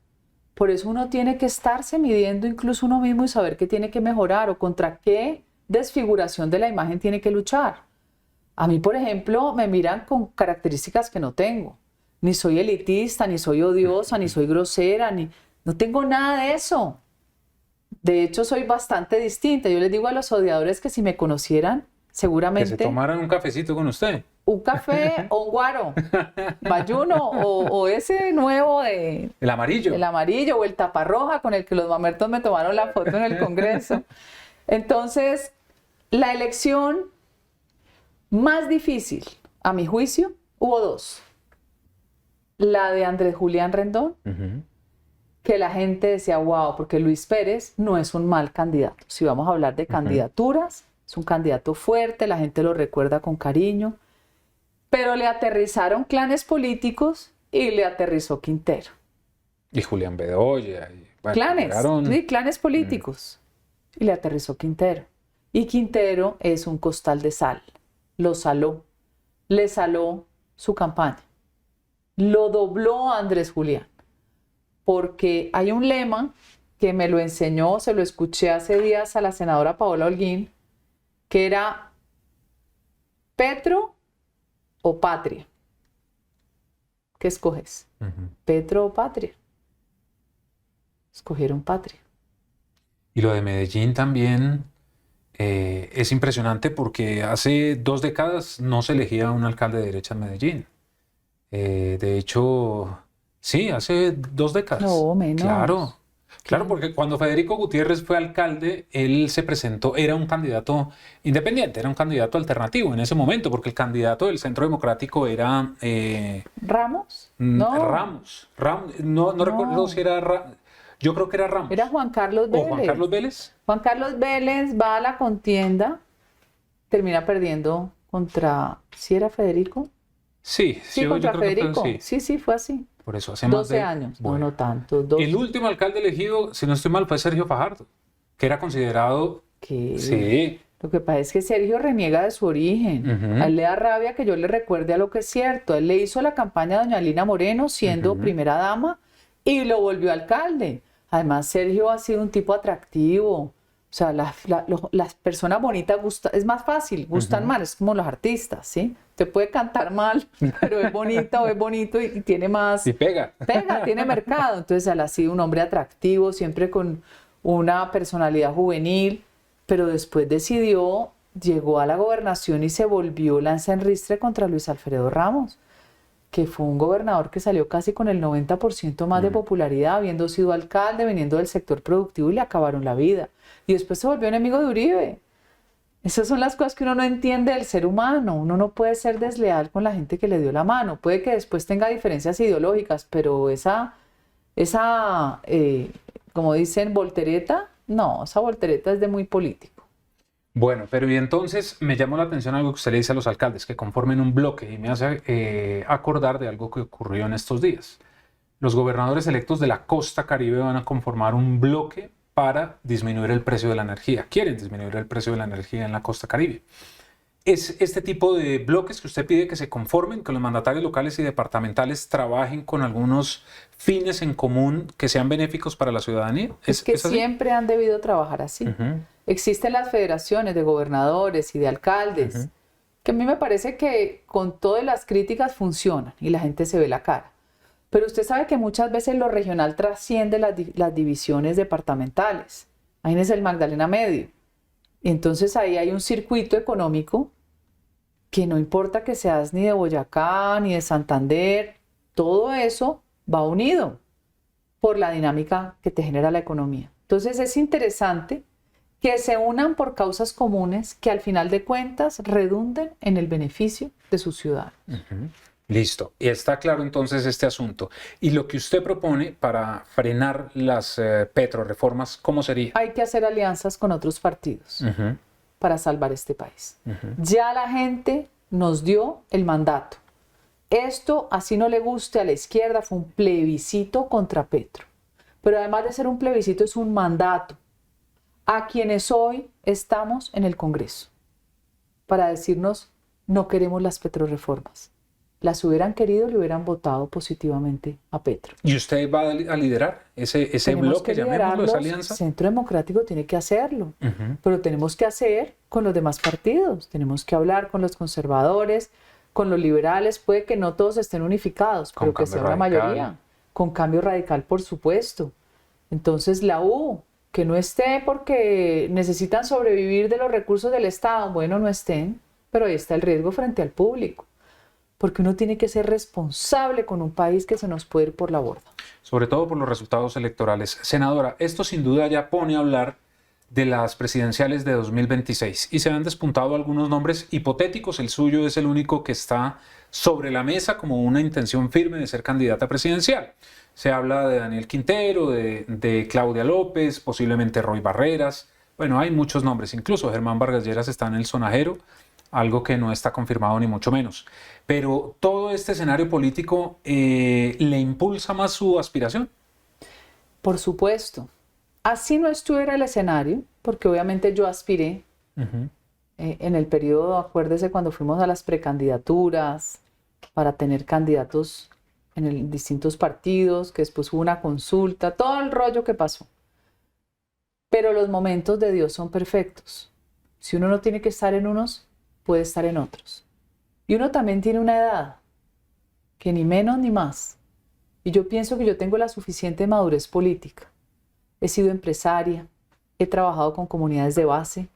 Speaker 2: Por eso uno tiene que estarse midiendo incluso uno mismo y saber qué tiene que mejorar o contra qué desfiguración de la imagen tiene que luchar. A mí, por ejemplo, me miran con características que no tengo. Ni soy elitista, ni soy odiosa, ni soy grosera, no tengo nada de eso. De hecho, soy bastante distinta. Yo les digo a los odiadores que si me conocieran, seguramente...
Speaker 1: Que se tomaran un cafecito con usted.
Speaker 2: Un café o un guaro, bayuno o ese nuevo de...
Speaker 1: El amarillo.
Speaker 2: El amarillo o el taparroja con el que los mamertos me tomaron la foto en el Congreso. Entonces, la elección más difícil, a mi juicio, hubo dos. La de Andrés Julián Rendón, que la gente decía, wow, porque Luis Pérez no es un mal candidato. Si vamos a hablar de candidaturas, es un candidato fuerte, la gente lo recuerda con cariño, pero le aterrizaron clanes políticos y le aterrizó Quintero.
Speaker 1: Y Julián Bedoya.
Speaker 2: Bueno, clanes políticos. Y le aterrizó Quintero. Y Quintero es un costal de sal. Lo saló. Le saló su campaña. Lo dobló a Andrés Julián. Porque hay un lema que me lo enseñó, se lo escuché hace días a la senadora Paola Holguín, que era Petro o patria. ¿Qué escoges? ¿Petro o patria? Escogieron patria.
Speaker 1: Y lo de Medellín también es impresionante porque hace 2 décadas no se elegía un alcalde de derecha en Medellín. De hecho, sí, hace 2 décadas.
Speaker 2: No, menos.
Speaker 1: Claro, porque cuando Federico Gutiérrez fue alcalde, él se presentó, era un candidato independiente, era un candidato alternativo en ese momento, porque el candidato del Centro Democrático era...
Speaker 2: ¿Ramos?
Speaker 1: Ramos, no recuerdo si era... Yo creo que era Ramos.
Speaker 2: Era Juan Carlos Vélez.
Speaker 1: ¿O Juan Carlos Vélez?
Speaker 2: Juan Carlos Vélez va a la contienda, termina perdiendo contra... ¿Sí era Federico?
Speaker 1: Sí,
Speaker 2: contra
Speaker 1: yo creo
Speaker 2: Federico.
Speaker 1: Que fue,
Speaker 2: Sí, fue así.
Speaker 1: Por eso, hace
Speaker 2: 12 años, bueno, no tanto. 12.
Speaker 1: El último alcalde elegido, si no estoy mal, fue Sergio Fajardo, que era considerado...
Speaker 2: ¿Qué?
Speaker 1: Sí,
Speaker 2: Lo que pasa es que Sergio reniega de su origen. A él le da rabia que yo le recuerde a lo que es cierto. A él le hizo la campaña a doña Lina Moreno siendo primera dama y lo volvió alcalde. Además, Sergio ha sido un tipo atractivo. O sea, las personas bonitas gustan, es más fácil, gustan más, es como los artistas, ¿sí? Te puede cantar mal, pero es bonita o es bonito y tiene más...
Speaker 1: Y pega.
Speaker 2: Pega, tiene mercado. Entonces, él ha sido un hombre atractivo, siempre con una personalidad juvenil, pero después llegó a la gobernación y se volvió lanza en ristre contra Luis Alfredo Ramos, que fue un gobernador que salió casi con el 90% más de popularidad, habiendo sido alcalde, viniendo del sector productivo, y le acabaron la vida. Y después se volvió enemigo de Uribe. Esas son las cosas que uno no entiende del ser humano. Uno no puede ser desleal con la gente que le dio la mano. Puede que después tenga diferencias ideológicas, pero como dicen, voltereta, no, esa voltereta es de muy político.
Speaker 1: Bueno, pero y entonces me llamó la atención algo que usted le dice a los alcaldes, que conformen un bloque, y me hace acordar de algo que ocurrió en estos días. Los gobernadores electos de la costa Caribe van a conformar un bloque para disminuir el precio de la energía. Quieren disminuir el precio de la energía en la costa Caribe. Es este tipo de bloques que usted pide que se conformen, que los mandatarios locales y departamentales trabajen con algunos fines en común que sean benéficos para la ciudadanía.
Speaker 2: Es que siempre han debido trabajar así. Existen las federaciones de gobernadores y de alcaldes, que a mí me parece que con todas las críticas funcionan y la gente se ve la cara. Pero usted sabe que muchas veces lo regional trasciende las divisiones departamentales. Ahí es el Magdalena Medio. Y entonces ahí hay un circuito económico que no importa que seas ni de Boyacá ni de Santander, todo eso va unido por la dinámica que te genera la economía. Entonces es interesante que se unan por causas comunes que al final de cuentas redunden en el beneficio de sus ciudadanos.
Speaker 1: Listo. Y está claro entonces este asunto. Y lo que usted propone para frenar las petroreformas, ¿cómo sería?
Speaker 2: Hay que hacer alianzas con otros partidos para salvar este país. Ya la gente nos dio el mandato. Esto, así no le guste a la izquierda, fue un plebiscito contra Petro. Pero además de ser un plebiscito, es un mandato a quienes hoy estamos en el Congreso para decirnos: no queremos las petroreformas. Las hubieran querido, le hubieran votado positivamente a Petro.
Speaker 1: ¿Y usted va a liderar ese bloque, llamémoslo, esa alianza?
Speaker 2: El Centro Democrático tiene que hacerlo, pero tenemos que hacer con los demás partidos. Tenemos que hablar con los conservadores, con los liberales. Puede que no todos estén unificados, pero que sea una mayoría. Con Cambio Radical, por supuesto. Entonces la U, que no esté porque necesitan sobrevivir de los recursos del Estado. Bueno, no estén, pero ahí está el riesgo frente al público. Porque uno tiene que ser responsable con un país que se nos puede ir por la borda.
Speaker 1: Sobre todo por los resultados electorales. Senadora, esto sin duda ya pone a hablar de las presidenciales de 2026 y se han despuntado algunos nombres hipotéticos. El suyo es el único que está sobre la mesa como una intención firme de ser candidata presidencial. Se habla de Daniel Quintero, de Claudia López, posiblemente Roy Barreras. Bueno, hay muchos nombres. Incluso Germán Vargas Lleras está en el sonajero, algo que no está confirmado ni mucho menos. Pero todo este escenario político ¿le impulsa más su aspiración?
Speaker 2: Por supuesto. Así no estuviera el escenario, porque obviamente yo aspiré en el periodo, acuérdese cuando fuimos a las precandidaturas para tener candidatos en distintos partidos, que después hubo una consulta, todo el rollo que pasó. Pero los momentos de Dios son perfectos. Si uno no tiene que estar en unos, puede estar en otros. Y uno también tiene una edad, que ni menos ni más. Y yo pienso que yo tengo la suficiente madurez política. He sido empresaria, he trabajado con comunidades de base,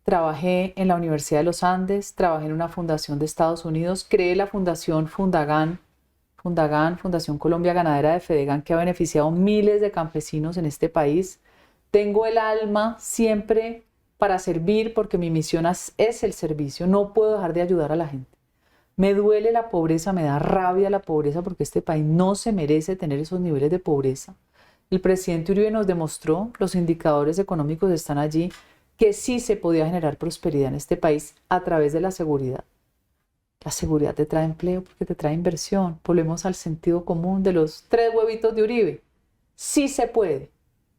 Speaker 2: trabajé en la Universidad de los Andes, trabajé en una fundación de Estados Unidos, creé la fundación Fundagán, Fundación Colombia Ganadera de Fedegan, que ha beneficiado miles de campesinos en este país. Tengo el alma siempre para servir, porque mi misión es el servicio. No puedo dejar de ayudar a la gente. Me duele la pobreza, me da rabia la pobreza, porque este país no se merece tener esos niveles de pobreza. El presidente Uribe nos demostró, los indicadores económicos están allí, que sí se podía generar prosperidad en este país a través de la seguridad. La seguridad te trae empleo porque te trae inversión. Volvemos al sentido común de los 3 huevitos de Uribe. Sí se puede,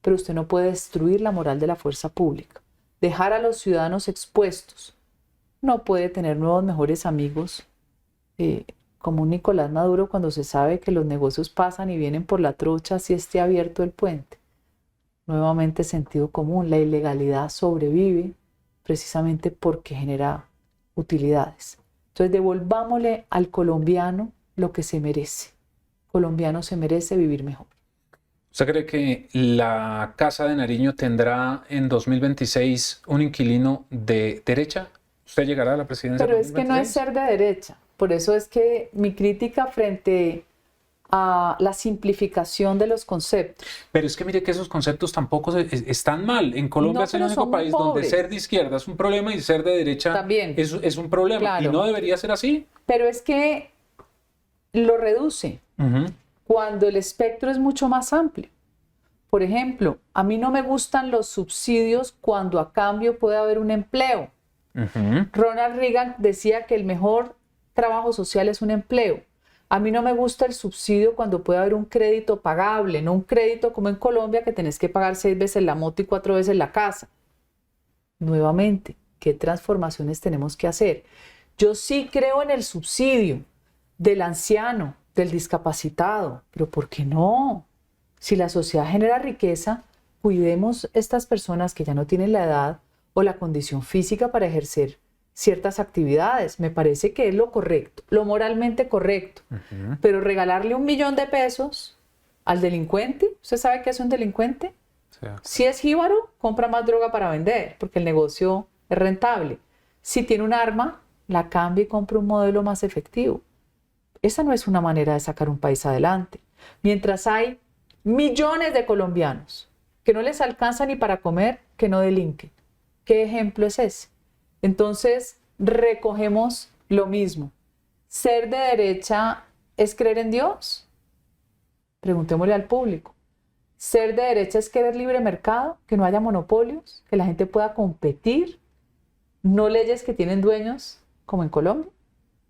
Speaker 2: pero usted no puede destruir la moral de la fuerza pública. dejar a los ciudadanos expuestos, no puede tener nuevos mejores amigos como un Nicolás Maduro cuando se sabe que los negocios pasan y vienen por la trocha si esté abierto el puente. Nuevamente sentido común, la ilegalidad sobrevive precisamente porque genera utilidades. Entonces devolvámosle al colombiano lo que se merece. El colombiano se merece vivir mejor.
Speaker 1: ¿Usted cree que la Casa de Nariño tendrá en 2026 un inquilino de derecha? ¿Usted llegará a la presidencia?
Speaker 2: Pero es que no es ser de derecha. Por eso es que mi crítica frente a la simplificación de los conceptos.
Speaker 1: Pero es que mire que esos conceptos tampoco están mal. En Colombia
Speaker 2: No,
Speaker 1: es el
Speaker 2: pero
Speaker 1: único
Speaker 2: son muy
Speaker 1: país donde
Speaker 2: pobres.
Speaker 1: ser de izquierda es un problema y ser de derecha
Speaker 2: También.
Speaker 1: es un problema.
Speaker 2: Claro.
Speaker 1: Y no debería ser así.
Speaker 2: Pero es que lo reduce cuando el espectro es mucho más amplio. Por ejemplo, a mí no me gustan los subsidios cuando a cambio puede haber un empleo. Ronald Reagan decía que el mejor trabajo social es un empleo. A mí no me gusta el subsidio cuando puede haber un crédito pagable, no un crédito como en Colombia que tenés que pagar 6 veces la moto y 4 veces la casa. Nuevamente, ¿qué transformaciones tenemos que hacer? Yo sí creo en el subsidio del anciano, del discapacitado, pero ¿por qué no? Si la sociedad genera riqueza, cuidemos estas personas que ya no tienen la edad o la condición física para ejercer ciertas actividades. Me parece que es lo correcto, lo moralmente correcto. Pero regalarle 1 millón de pesos al delincuente, ¿usted sabe qué es un delincuente?
Speaker 1: Sí.
Speaker 2: Si es jíbaro, compra más droga para vender, porque el negocio es rentable. Si tiene un arma, la cambia y compra un modelo más efectivo. Esa no es una manera de sacar un país adelante. Mientras hay millones de colombianos que no les alcanza ni para comer, que no delinquen. ¿Qué ejemplo es ese? Entonces, recogemos lo mismo. ¿Ser de derecha es creer en Dios? Preguntémosle al público. ¿Ser de derecha es querer libre mercado? ¿Que no haya monopolios? ¿Que la gente pueda competir? ¿No leyes que tienen dueños, como en Colombia?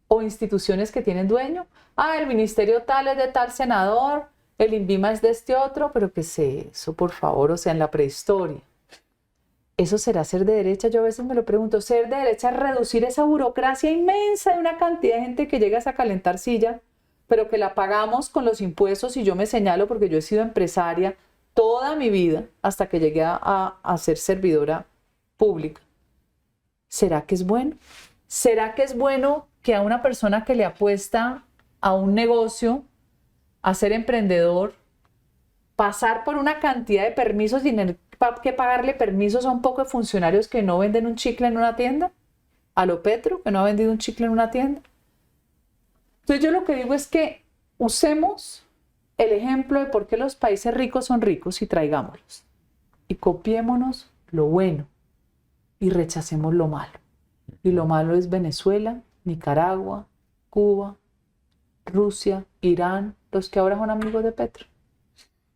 Speaker 2: ¿O instituciones que tienen dueño? Ah, el ministerio tal es de tal senador, el INVIMA es de este otro, pero que sé eso, por favor, o sea, en la prehistoria. ¿Eso será ser de derecha? Yo a veces me lo pregunto. ¿Ser de derecha es reducir esa burocracia inmensa de una cantidad de gente que llega a calentar silla, pero que la pagamos con los impuestos? Y yo me señalo porque yo he sido empresaria toda mi vida hasta que llegué a ser servidora pública. ¿Será que es bueno? ¿Será que es bueno que a una persona que le apuesta a un negocio, a ser emprendedor, pasar por una cantidad de permisos y tener que pagarle permisos a un poco de funcionarios que no venden un chicle en una tienda? ¿A lo Petro, que no ha vendido un chicle en una tienda? Entonces yo lo que digo es que usemos el ejemplo de por qué los países ricos son ricos y traigámoslos. Y copiémonos lo bueno y rechacemos lo malo. Y lo malo es Venezuela, Nicaragua, Cuba, Rusia, Irán, los que ahora son amigos de Petro.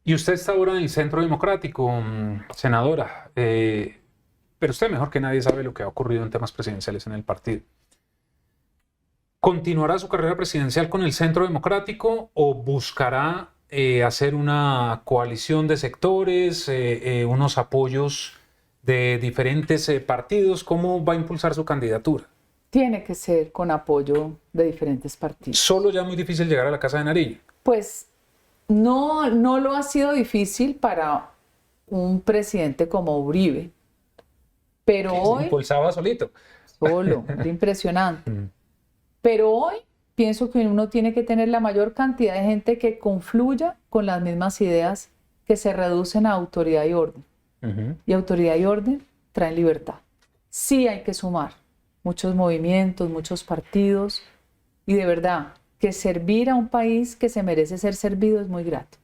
Speaker 1: Y usted está ahora en el Centro Democrático, senadora, pero usted mejor que nadie sabe lo que ha ocurrido en temas presidenciales en el partido. ¿Continuará su carrera presidencial con el Centro Democrático o buscará hacer una coalición de sectores, unos apoyos de diferentes partidos? ¿Cómo va a impulsar su candidatura?
Speaker 2: Tiene que ser con apoyo de diferentes partidos.
Speaker 1: ¿Solo ya es muy difícil llegar a la Casa de Nariño?
Speaker 2: Pues no lo ha sido difícil para un presidente como Uribe, pero hoy...
Speaker 1: Se impulsaba solito.
Speaker 2: Solo, es impresionante. Pero hoy pienso que uno tiene que tener la mayor cantidad de gente que confluya con las mismas ideas que se reducen a autoridad y orden. Y autoridad y orden traen libertad. Sí hay que sumar muchos movimientos, muchos partidos, y de verdad que servir a un país que se merece ser servido es muy grato.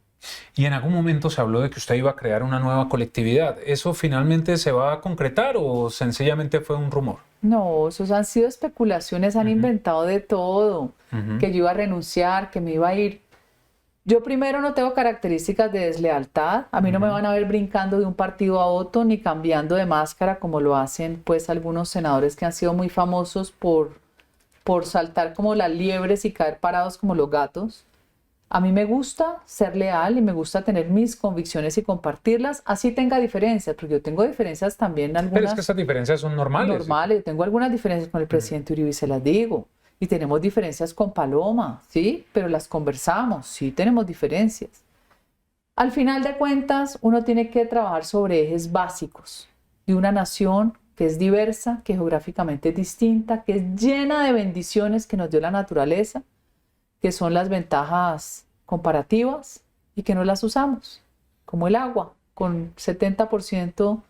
Speaker 1: Y en algún momento se habló de que usted iba a crear una nueva colectividad. ¿Eso finalmente se va a concretar o sencillamente fue un rumor?
Speaker 2: No, esos han sido especulaciones, han inventado de todo, que yo iba a renunciar, que me iba a ir. Yo primero no tengo características de deslealtad, a mí no me van a ver brincando de un partido a otro ni cambiando de máscara como lo hacen pues algunos senadores que han sido muy famosos por saltar como las liebres y caer parados como los gatos. A mí me gusta ser leal y me gusta tener mis convicciones y compartirlas, así tenga diferencias, porque yo tengo diferencias también algunas.
Speaker 1: Pero es que esas diferencias son normales.
Speaker 2: Normales, yo tengo algunas diferencias con el presidente Uribe y se las digo. Y tenemos diferencias con Paloma, ¿sí? Pero las conversamos, sí tenemos diferencias. Al final de cuentas, uno tiene que trabajar sobre ejes básicos de una nación que es diversa, que geográficamente es distinta, que es llena de bendiciones que nos dio la naturaleza, que son las ventajas comparativas y que no las usamos, como el agua, con 70%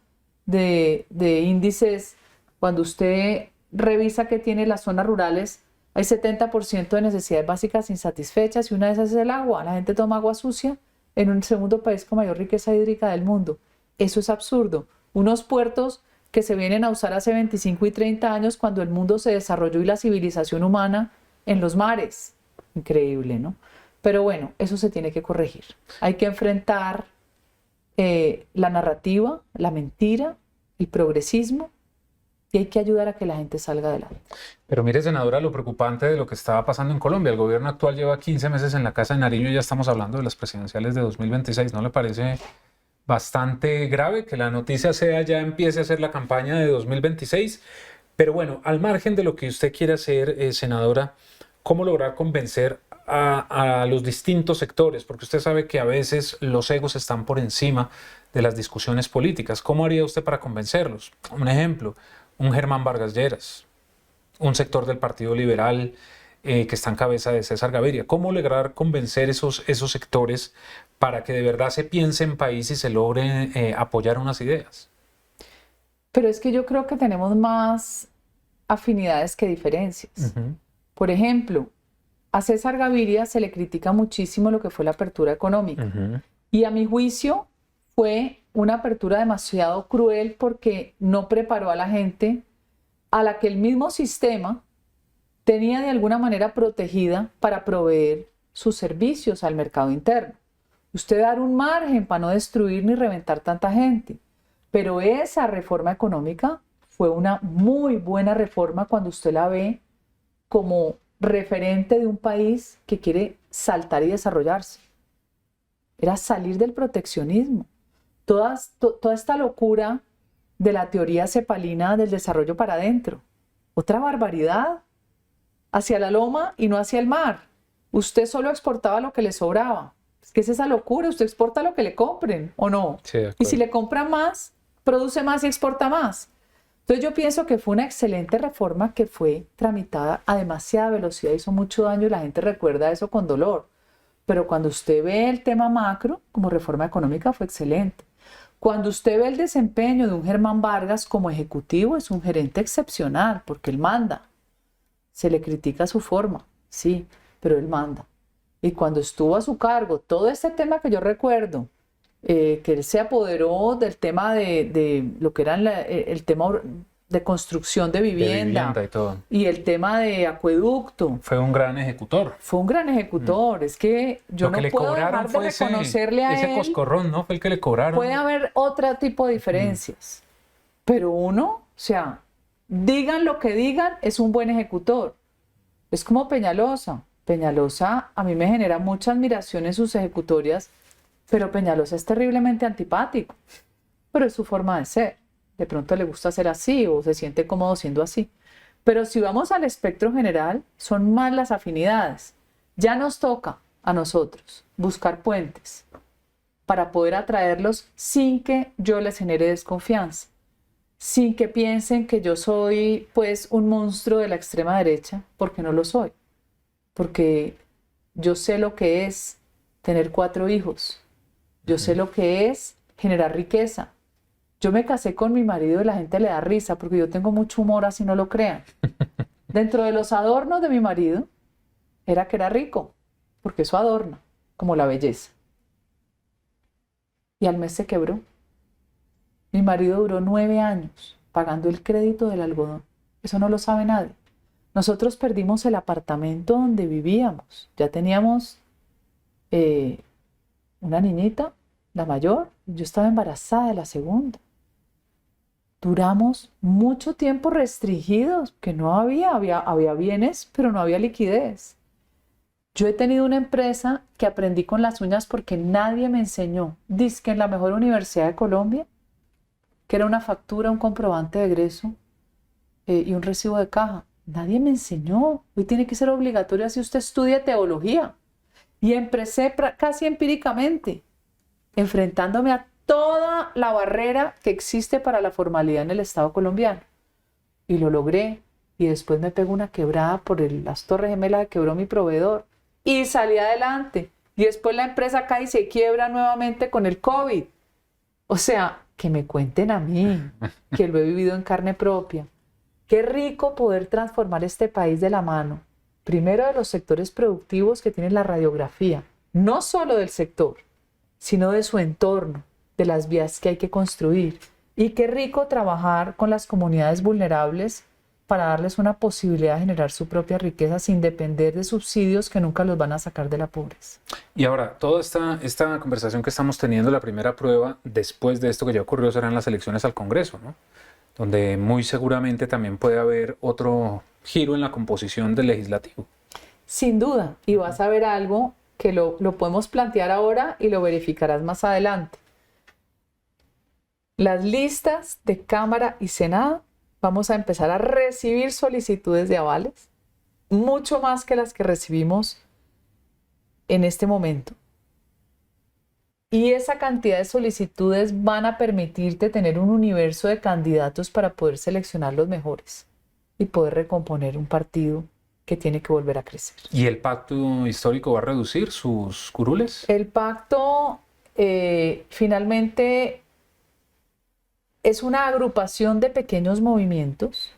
Speaker 2: de índices. Cuando usted revisa que tiene las zonas rurales, hay 70% de necesidades básicas insatisfechas y una de esas es el agua. La gente toma agua sucia en un segundo país con mayor riqueza hídrica del mundo. Eso es absurdo. Unos puertos que se vienen a usar hace 25 y 30 años cuando el mundo se desarrolló y la civilización humana en los mares. Increíble, ¿no? Pero bueno, eso se tiene que corregir. Hay que enfrentar la narrativa, la mentira, el progresismo, y hay que ayudar a que la gente salga adelante.
Speaker 1: Pero mire, senadora, lo preocupante de lo que estaba pasando en Colombia. El gobierno actual lleva 15 meses en la Casa de Nariño y ya estamos hablando de las presidenciales de 2026. ¿No le parece bastante grave que la noticia sea ya empiece a hacer la campaña de 2026? Pero bueno, al margen de lo que usted quiere hacer, senadora, ¿cómo lograr convencer a los distintos sectores? Porque usted sabe que a veces los egos están por encima de las discusiones políticas. ¿Cómo haría usted para convencerlos? Un ejemplo, un Germán Vargas Lleras, un sector del Partido Liberal que está en cabeza de César Gaviria. ¿Cómo lograr convencer esos sectores para que de verdad se piense en país y se logre apoyar unas ideas?
Speaker 2: Pero es que yo creo que tenemos más afinidades que diferencias. Por ejemplo, a César Gaviria se le critica muchísimo lo que fue la apertura económica. Y a mi juicio fue una apertura demasiado cruel porque no preparó a la gente a la que el mismo sistema tenía de alguna manera protegida para proveer sus servicios al mercado interno. Usted dar un margen para no destruir ni reventar tanta gente. Pero esa reforma económica fue una muy buena reforma cuando usted la ve como referente de un país que quiere saltar y desarrollarse. Era salir del proteccionismo. Toda esta locura de la teoría cepalina del desarrollo para adentro. Otra barbaridad. Hacia la loma y no hacia el mar. Usted solo exportaba lo que le sobraba. Es que es esa locura. Usted exporta lo que le compren, ¿o no?
Speaker 1: Sí, de acuerdo.
Speaker 2: Y si le compran más, produce más y exporta más. Entonces yo pienso que fue una excelente reforma que fue tramitada a demasiada velocidad, hizo mucho daño y la gente recuerda eso con dolor. Pero cuando usted ve el tema macro, como reforma económica, fue excelente. Cuando usted ve el desempeño de un Germán Vargas como ejecutivo, es un gerente excepcional, porque él manda. Se le critica su forma, sí, pero él manda. Y cuando estuvo a su cargo, todo este tema que yo recuerdo, que él se apoderó del tema de lo que era el tema de construcción de vivienda
Speaker 1: y todo.
Speaker 2: Y el tema de acueducto.
Speaker 1: Fue un gran ejecutor.
Speaker 2: Fue un gran ejecutor. Es que yo no puedo dejar de reconocerle a él.
Speaker 1: Ese coscorrón, ¿no? Fue el que le cobraron.
Speaker 2: Puede haber otro tipo de diferencias. Pero uno, o sea, digan lo que digan, es un buen ejecutor. Es como Peñalosa. Peñalosa a mí me genera mucha admiración en sus ejecutorias, pero Peñalosa es terriblemente antipático. Pero es su forma de ser. De pronto le gusta ser así o se siente cómodo siendo así. Pero si vamos al espectro general, son más las afinidades. Ya nos toca a nosotros buscar puentes para poder atraerlos sin que yo les genere desconfianza, sin que piensen que yo soy pues un monstruo de la extrema derecha, porque no lo soy. Porque yo sé lo que es tener 4 hijos. Yo sé lo que es generar riqueza. Yo me casé con mi marido y la gente le da risa porque yo tengo mucho humor, así no lo crean. Dentro de los adornos de mi marido era que era rico, porque eso adorna, como la belleza. Y al mes se quebró. Mi marido duró 9 años pagando el crédito del algodón. Eso no lo sabe nadie. Nosotros perdimos el apartamento donde vivíamos. Ya teníamos una niñita, la mayor, y yo estaba embarazada de la segunda. Duramos mucho tiempo restringidos, que no había bienes, pero no había liquidez. Yo he tenido una empresa que aprendí con las uñas porque nadie me enseñó. Dizque en la mejor universidad de Colombia, que era una factura, un comprobante de egreso y un recibo de caja. Nadie me enseñó. Hoy tiene que ser obligatorio si usted estudia teología. Y empecé casi empíricamente, enfrentándome a toda la barrera que existe para la formalidad en el Estado colombiano. Y lo logré. Y después me pegó una quebrada por las Torres Gemelas que quebró mi proveedor. Y salí adelante. Y después la empresa cae y se quiebra nuevamente con el COVID. O sea, que me cuenten a mí, que lo he vivido en carne propia. Qué rico poder transformar este país de la mano. Primero de los sectores productivos que tienen la radiografía. No solo del sector, sino de su entorno, de las vías que hay que construir. Y qué rico trabajar con las comunidades vulnerables para darles una posibilidad de generar su propia riqueza sin depender de subsidios que nunca los van a sacar de la pobreza.
Speaker 1: Y ahora, toda esta conversación que estamos teniendo, la primera prueba después de esto que ya ocurrió serán las elecciones al Congreso, ¿no? Donde muy seguramente también puede haber otro giro en la composición del legislativo.
Speaker 2: Sin duda, y vas a ver algo que lo podemos plantear ahora y lo verificarás más adelante. Las listas de Cámara y Senado, vamos a empezar a recibir solicitudes de avales, mucho más que las que recibimos en este momento. Y esa cantidad de solicitudes van a permitirte tener un universo de candidatos para poder seleccionar los mejores y poder recomponer un partido que tiene que volver a crecer.
Speaker 1: ¿Y el pacto histórico va a reducir sus curules?
Speaker 2: El pacto finalmente es una agrupación de pequeños movimientos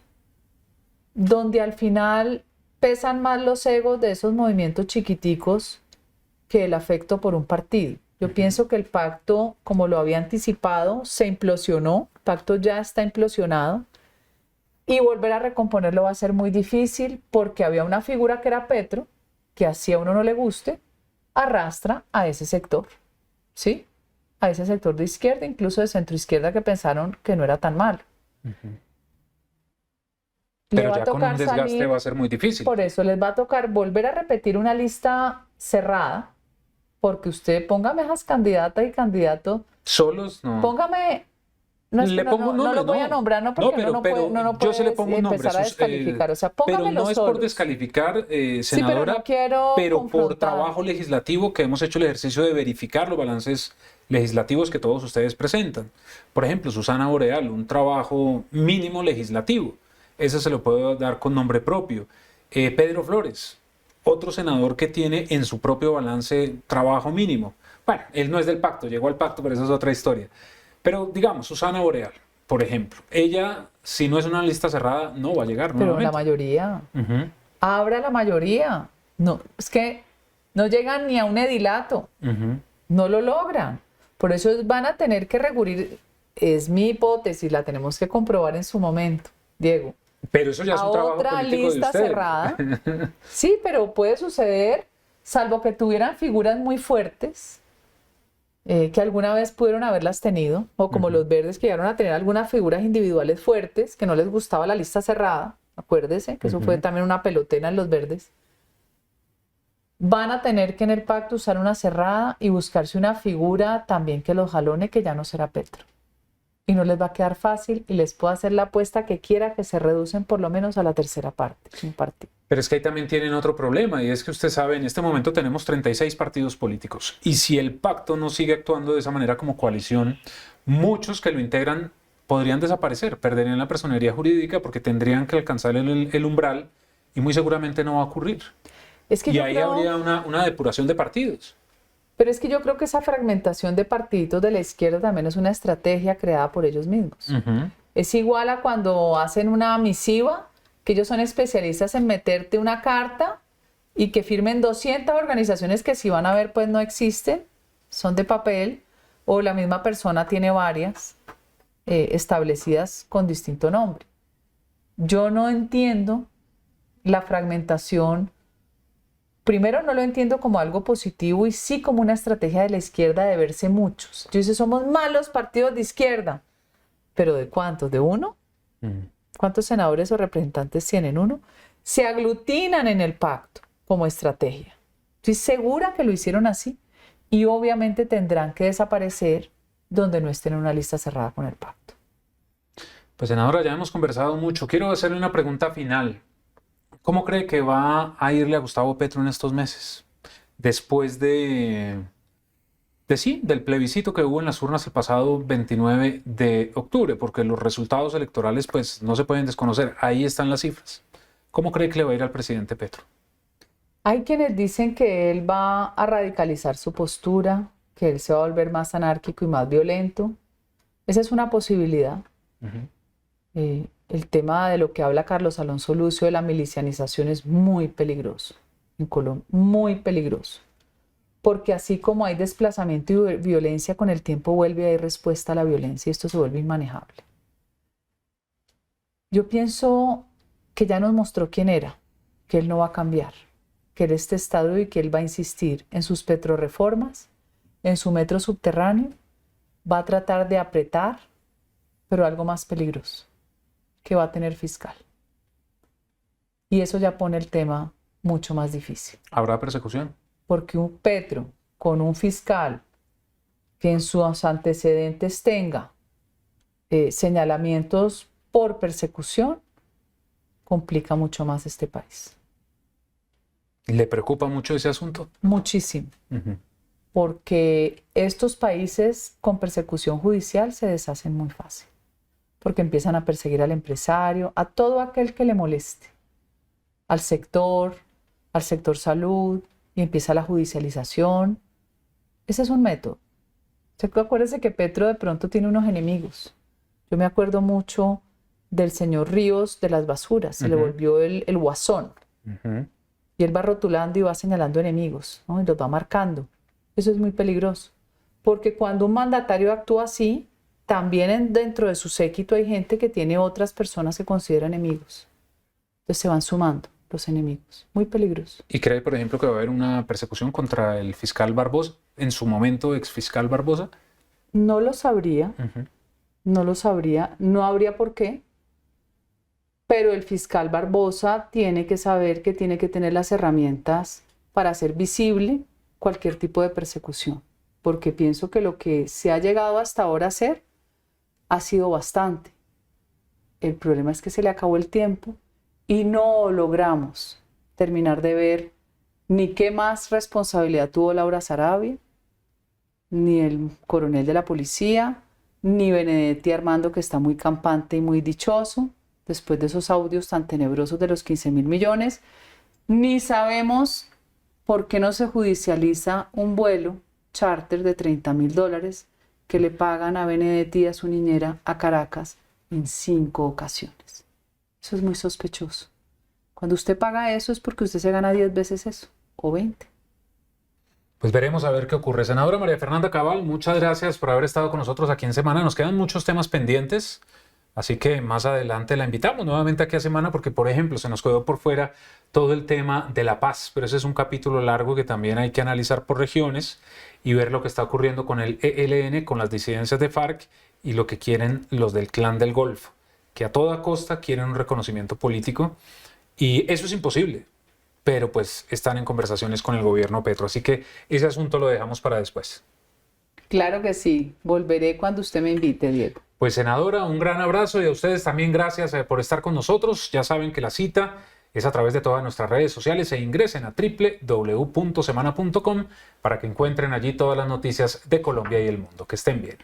Speaker 2: donde al final pesan más los egos de esos movimientos chiquiticos que el afecto por un partido. Yo pienso que el pacto, como lo había anticipado, se implosionó. El pacto ya está implosionado y volver a recomponerlo va a ser muy difícil porque había una figura que era Petro, que así a uno no le guste, arrastra a ese sector, ¿sí? A ese sector de izquierda, incluso de centroizquierda, que pensaron que no era tan malo.
Speaker 1: Pero ya con un desgaste va a ser muy difícil.
Speaker 2: Por eso les va a tocar volver a repetir una lista cerrada, porque usted póngame esas candidatas y candidatos.
Speaker 1: Solos, no.
Speaker 2: Póngame. No, es que no lo voy a nombrar, no, porque
Speaker 1: no, pero
Speaker 2: no
Speaker 1: yo se le pongo un nombre.
Speaker 2: Empezar a descalificar. O sea,
Speaker 1: pero no es por descalificar, senadora,
Speaker 2: sí, pero
Speaker 1: pero por trabajo legislativo que hemos hecho el ejercicio de verificar los balances legislativos que todos ustedes presentan. Por ejemplo, Susana Boreal, un trabajo mínimo legislativo. Eso se lo puedo dar con nombre propio. Pedro Flores, otro senador que tiene en su propio balance trabajo mínimo. Bueno, él no es del pacto, llegó al pacto, pero eso es otra historia. Pero digamos, Susana Boreal, por ejemplo, ella, si no es una lista cerrada, no va a llegar nuevamente.
Speaker 2: Pero la mayoría, abra la mayoría. No, es que no llegan ni a un edilato, no lo logran. Por eso van a tener que recurrir, es mi hipótesis, la tenemos que comprobar en su momento, Diego.
Speaker 1: Pero eso ya es un trabajo político de ustedes.
Speaker 2: Otra lista cerrada. Sí, pero puede suceder, salvo que tuvieran figuras muy fuertes, que alguna vez pudieron haberlas tenido, o como los verdes que llegaron a tener algunas figuras individuales fuertes, que no les gustaba la lista cerrada, acuérdese, que eso fue también una pelotera en los verdes. Van a tener que en el pacto usar una cerrada y buscarse una figura también que los jalone, que ya no será Petro. Y no les va a quedar fácil y les puedo hacer la apuesta que quiera que se reducen por lo menos a la tercera parte, un partido.
Speaker 1: Pero es que ahí también tienen otro problema y es que usted sabe, en este momento tenemos 36 partidos políticos y si el pacto no sigue actuando de esa manera como coalición, muchos que lo integran podrían desaparecer, perderían la personería jurídica porque tendrían que alcanzar el umbral y muy seguramente no va a ocurrir.
Speaker 2: Es que
Speaker 1: y ahí habría una depuración de partidos.
Speaker 2: Pero es que yo creo que esa fragmentación de partiditos de la izquierda también es una estrategia creada por ellos mismos. Es igual a cuando hacen una misiva, que ellos son especialistas en meterte una carta y que firmen 200 organizaciones que si van a ver pues no existen, son de papel, o la misma persona tiene varias establecidas con distinto nombre. Yo no entiendo la fragmentación. Primero, no lo entiendo como algo positivo y sí como una estrategia de la izquierda de verse muchos. Yo dice, somos malos partidos de izquierda. ¿Pero de cuántos? ¿De uno? ¿Cuántos senadores o representantes tienen? Uno. Se aglutinan en el pacto como estrategia. Estoy segura que lo hicieron así y obviamente tendrán que desaparecer donde no estén en una lista cerrada con el pacto.
Speaker 1: Pues senadora, ya hemos conversado mucho. Quiero hacerle una pregunta final. ¿Cómo cree que va a irle a Gustavo Petro en estos meses? Después del plebiscito que hubo en las urnas el pasado 29 de octubre, porque los resultados electorales pues no se pueden desconocer. Ahí están las cifras. ¿Cómo cree que le va a ir al presidente Petro?
Speaker 2: Hay quienes dicen que él va a radicalizar su postura, que él se va a volver más anárquico y más violento. Esa es una posibilidad. El tema de lo que habla Carlos Alonso Lucio de la milicianización es muy peligroso en Colombia, muy peligroso. Porque así como hay desplazamiento y violencia, con el tiempo vuelve a haber respuesta a la violencia y esto se vuelve inmanejable. Yo pienso que ya nos mostró quién era, que él no va a cambiar, que él es testarudo y que él va a insistir en sus petrorreformas, en su metro subterráneo, va a tratar de apretar, pero algo más peligroso, que va a tener fiscal. Y eso ya pone el tema mucho más difícil.
Speaker 1: ¿Habrá persecución?
Speaker 2: Porque un Petro con un fiscal que en sus antecedentes tenga señalamientos por persecución, complica mucho más este país.
Speaker 1: ¿Le preocupa mucho ese asunto?
Speaker 2: Muchísimo. Porque estos países con persecución judicial se deshacen muy fácil. Porque empiezan a perseguir al empresario, a todo aquel que le moleste, al sector salud, y empieza la judicialización. Ese es un método. Acuérdese que Petro de pronto tiene unos enemigos. Yo me acuerdo mucho del señor Ríos de las basuras, se le volvió el guasón. Y él va rotulando y va señalando enemigos, ¿no? Y los va marcando. Eso es muy peligroso, porque cuando un mandatario actúa así, también dentro de su séquito hay gente que tiene otras personas que considera enemigos. Entonces se van sumando los enemigos. Muy peligroso.
Speaker 1: ¿Y cree, por ejemplo, que va a haber una persecución contra el fiscal Barbosa, en su momento exfiscal Barbosa?
Speaker 2: No lo sabría. No lo sabría. No habría por qué. Pero el fiscal Barbosa tiene que saber que tiene que tener las herramientas para hacer visible cualquier tipo de persecución. Porque pienso que lo que se ha llegado hasta ahora a hacer ha sido bastante. El problema es que se le acabó el tiempo y no logramos terminar de ver ni qué más responsabilidad tuvo Laura Sarabia, ni el coronel de la policía, ni Benedetti Armando, que está muy campante y muy dichoso después de esos audios tan tenebrosos de los 15.000 millones, ni sabemos por qué no se judicializa un vuelo charter de $30.000 que le pagan a Benedetti y a su niñera a Caracas en 5 ocasiones. Eso es muy sospechoso. Cuando usted paga eso es porque usted se gana 10 veces eso, o 20.
Speaker 1: Pues veremos a ver qué ocurre. Senadora María Fernanda Cabal, muchas gracias por haber estado con nosotros aquí en Semana. Nos quedan muchos temas pendientes, así que más adelante la invitamos nuevamente aquí a Semana porque, por ejemplo, se nos quedó por fuera todo el tema de la paz, pero ese es un capítulo largo que también hay que analizar por regiones y ver lo que está ocurriendo con el ELN, con las disidencias de FARC y lo que quieren los del Clan del Golfo, que a toda costa quieren un reconocimiento político y eso es imposible, pero pues están en conversaciones con el gobierno Petro, así que ese asunto lo dejamos para después.
Speaker 2: Claro que sí, volveré cuando usted me invite, Diego.
Speaker 1: Pues senadora, un gran abrazo y a ustedes también gracias por estar con nosotros. Ya saben que la cita es a través de todas nuestras redes sociales e ingresen a www.semana.com para que encuentren allí todas las noticias de Colombia y el mundo. Que estén bien.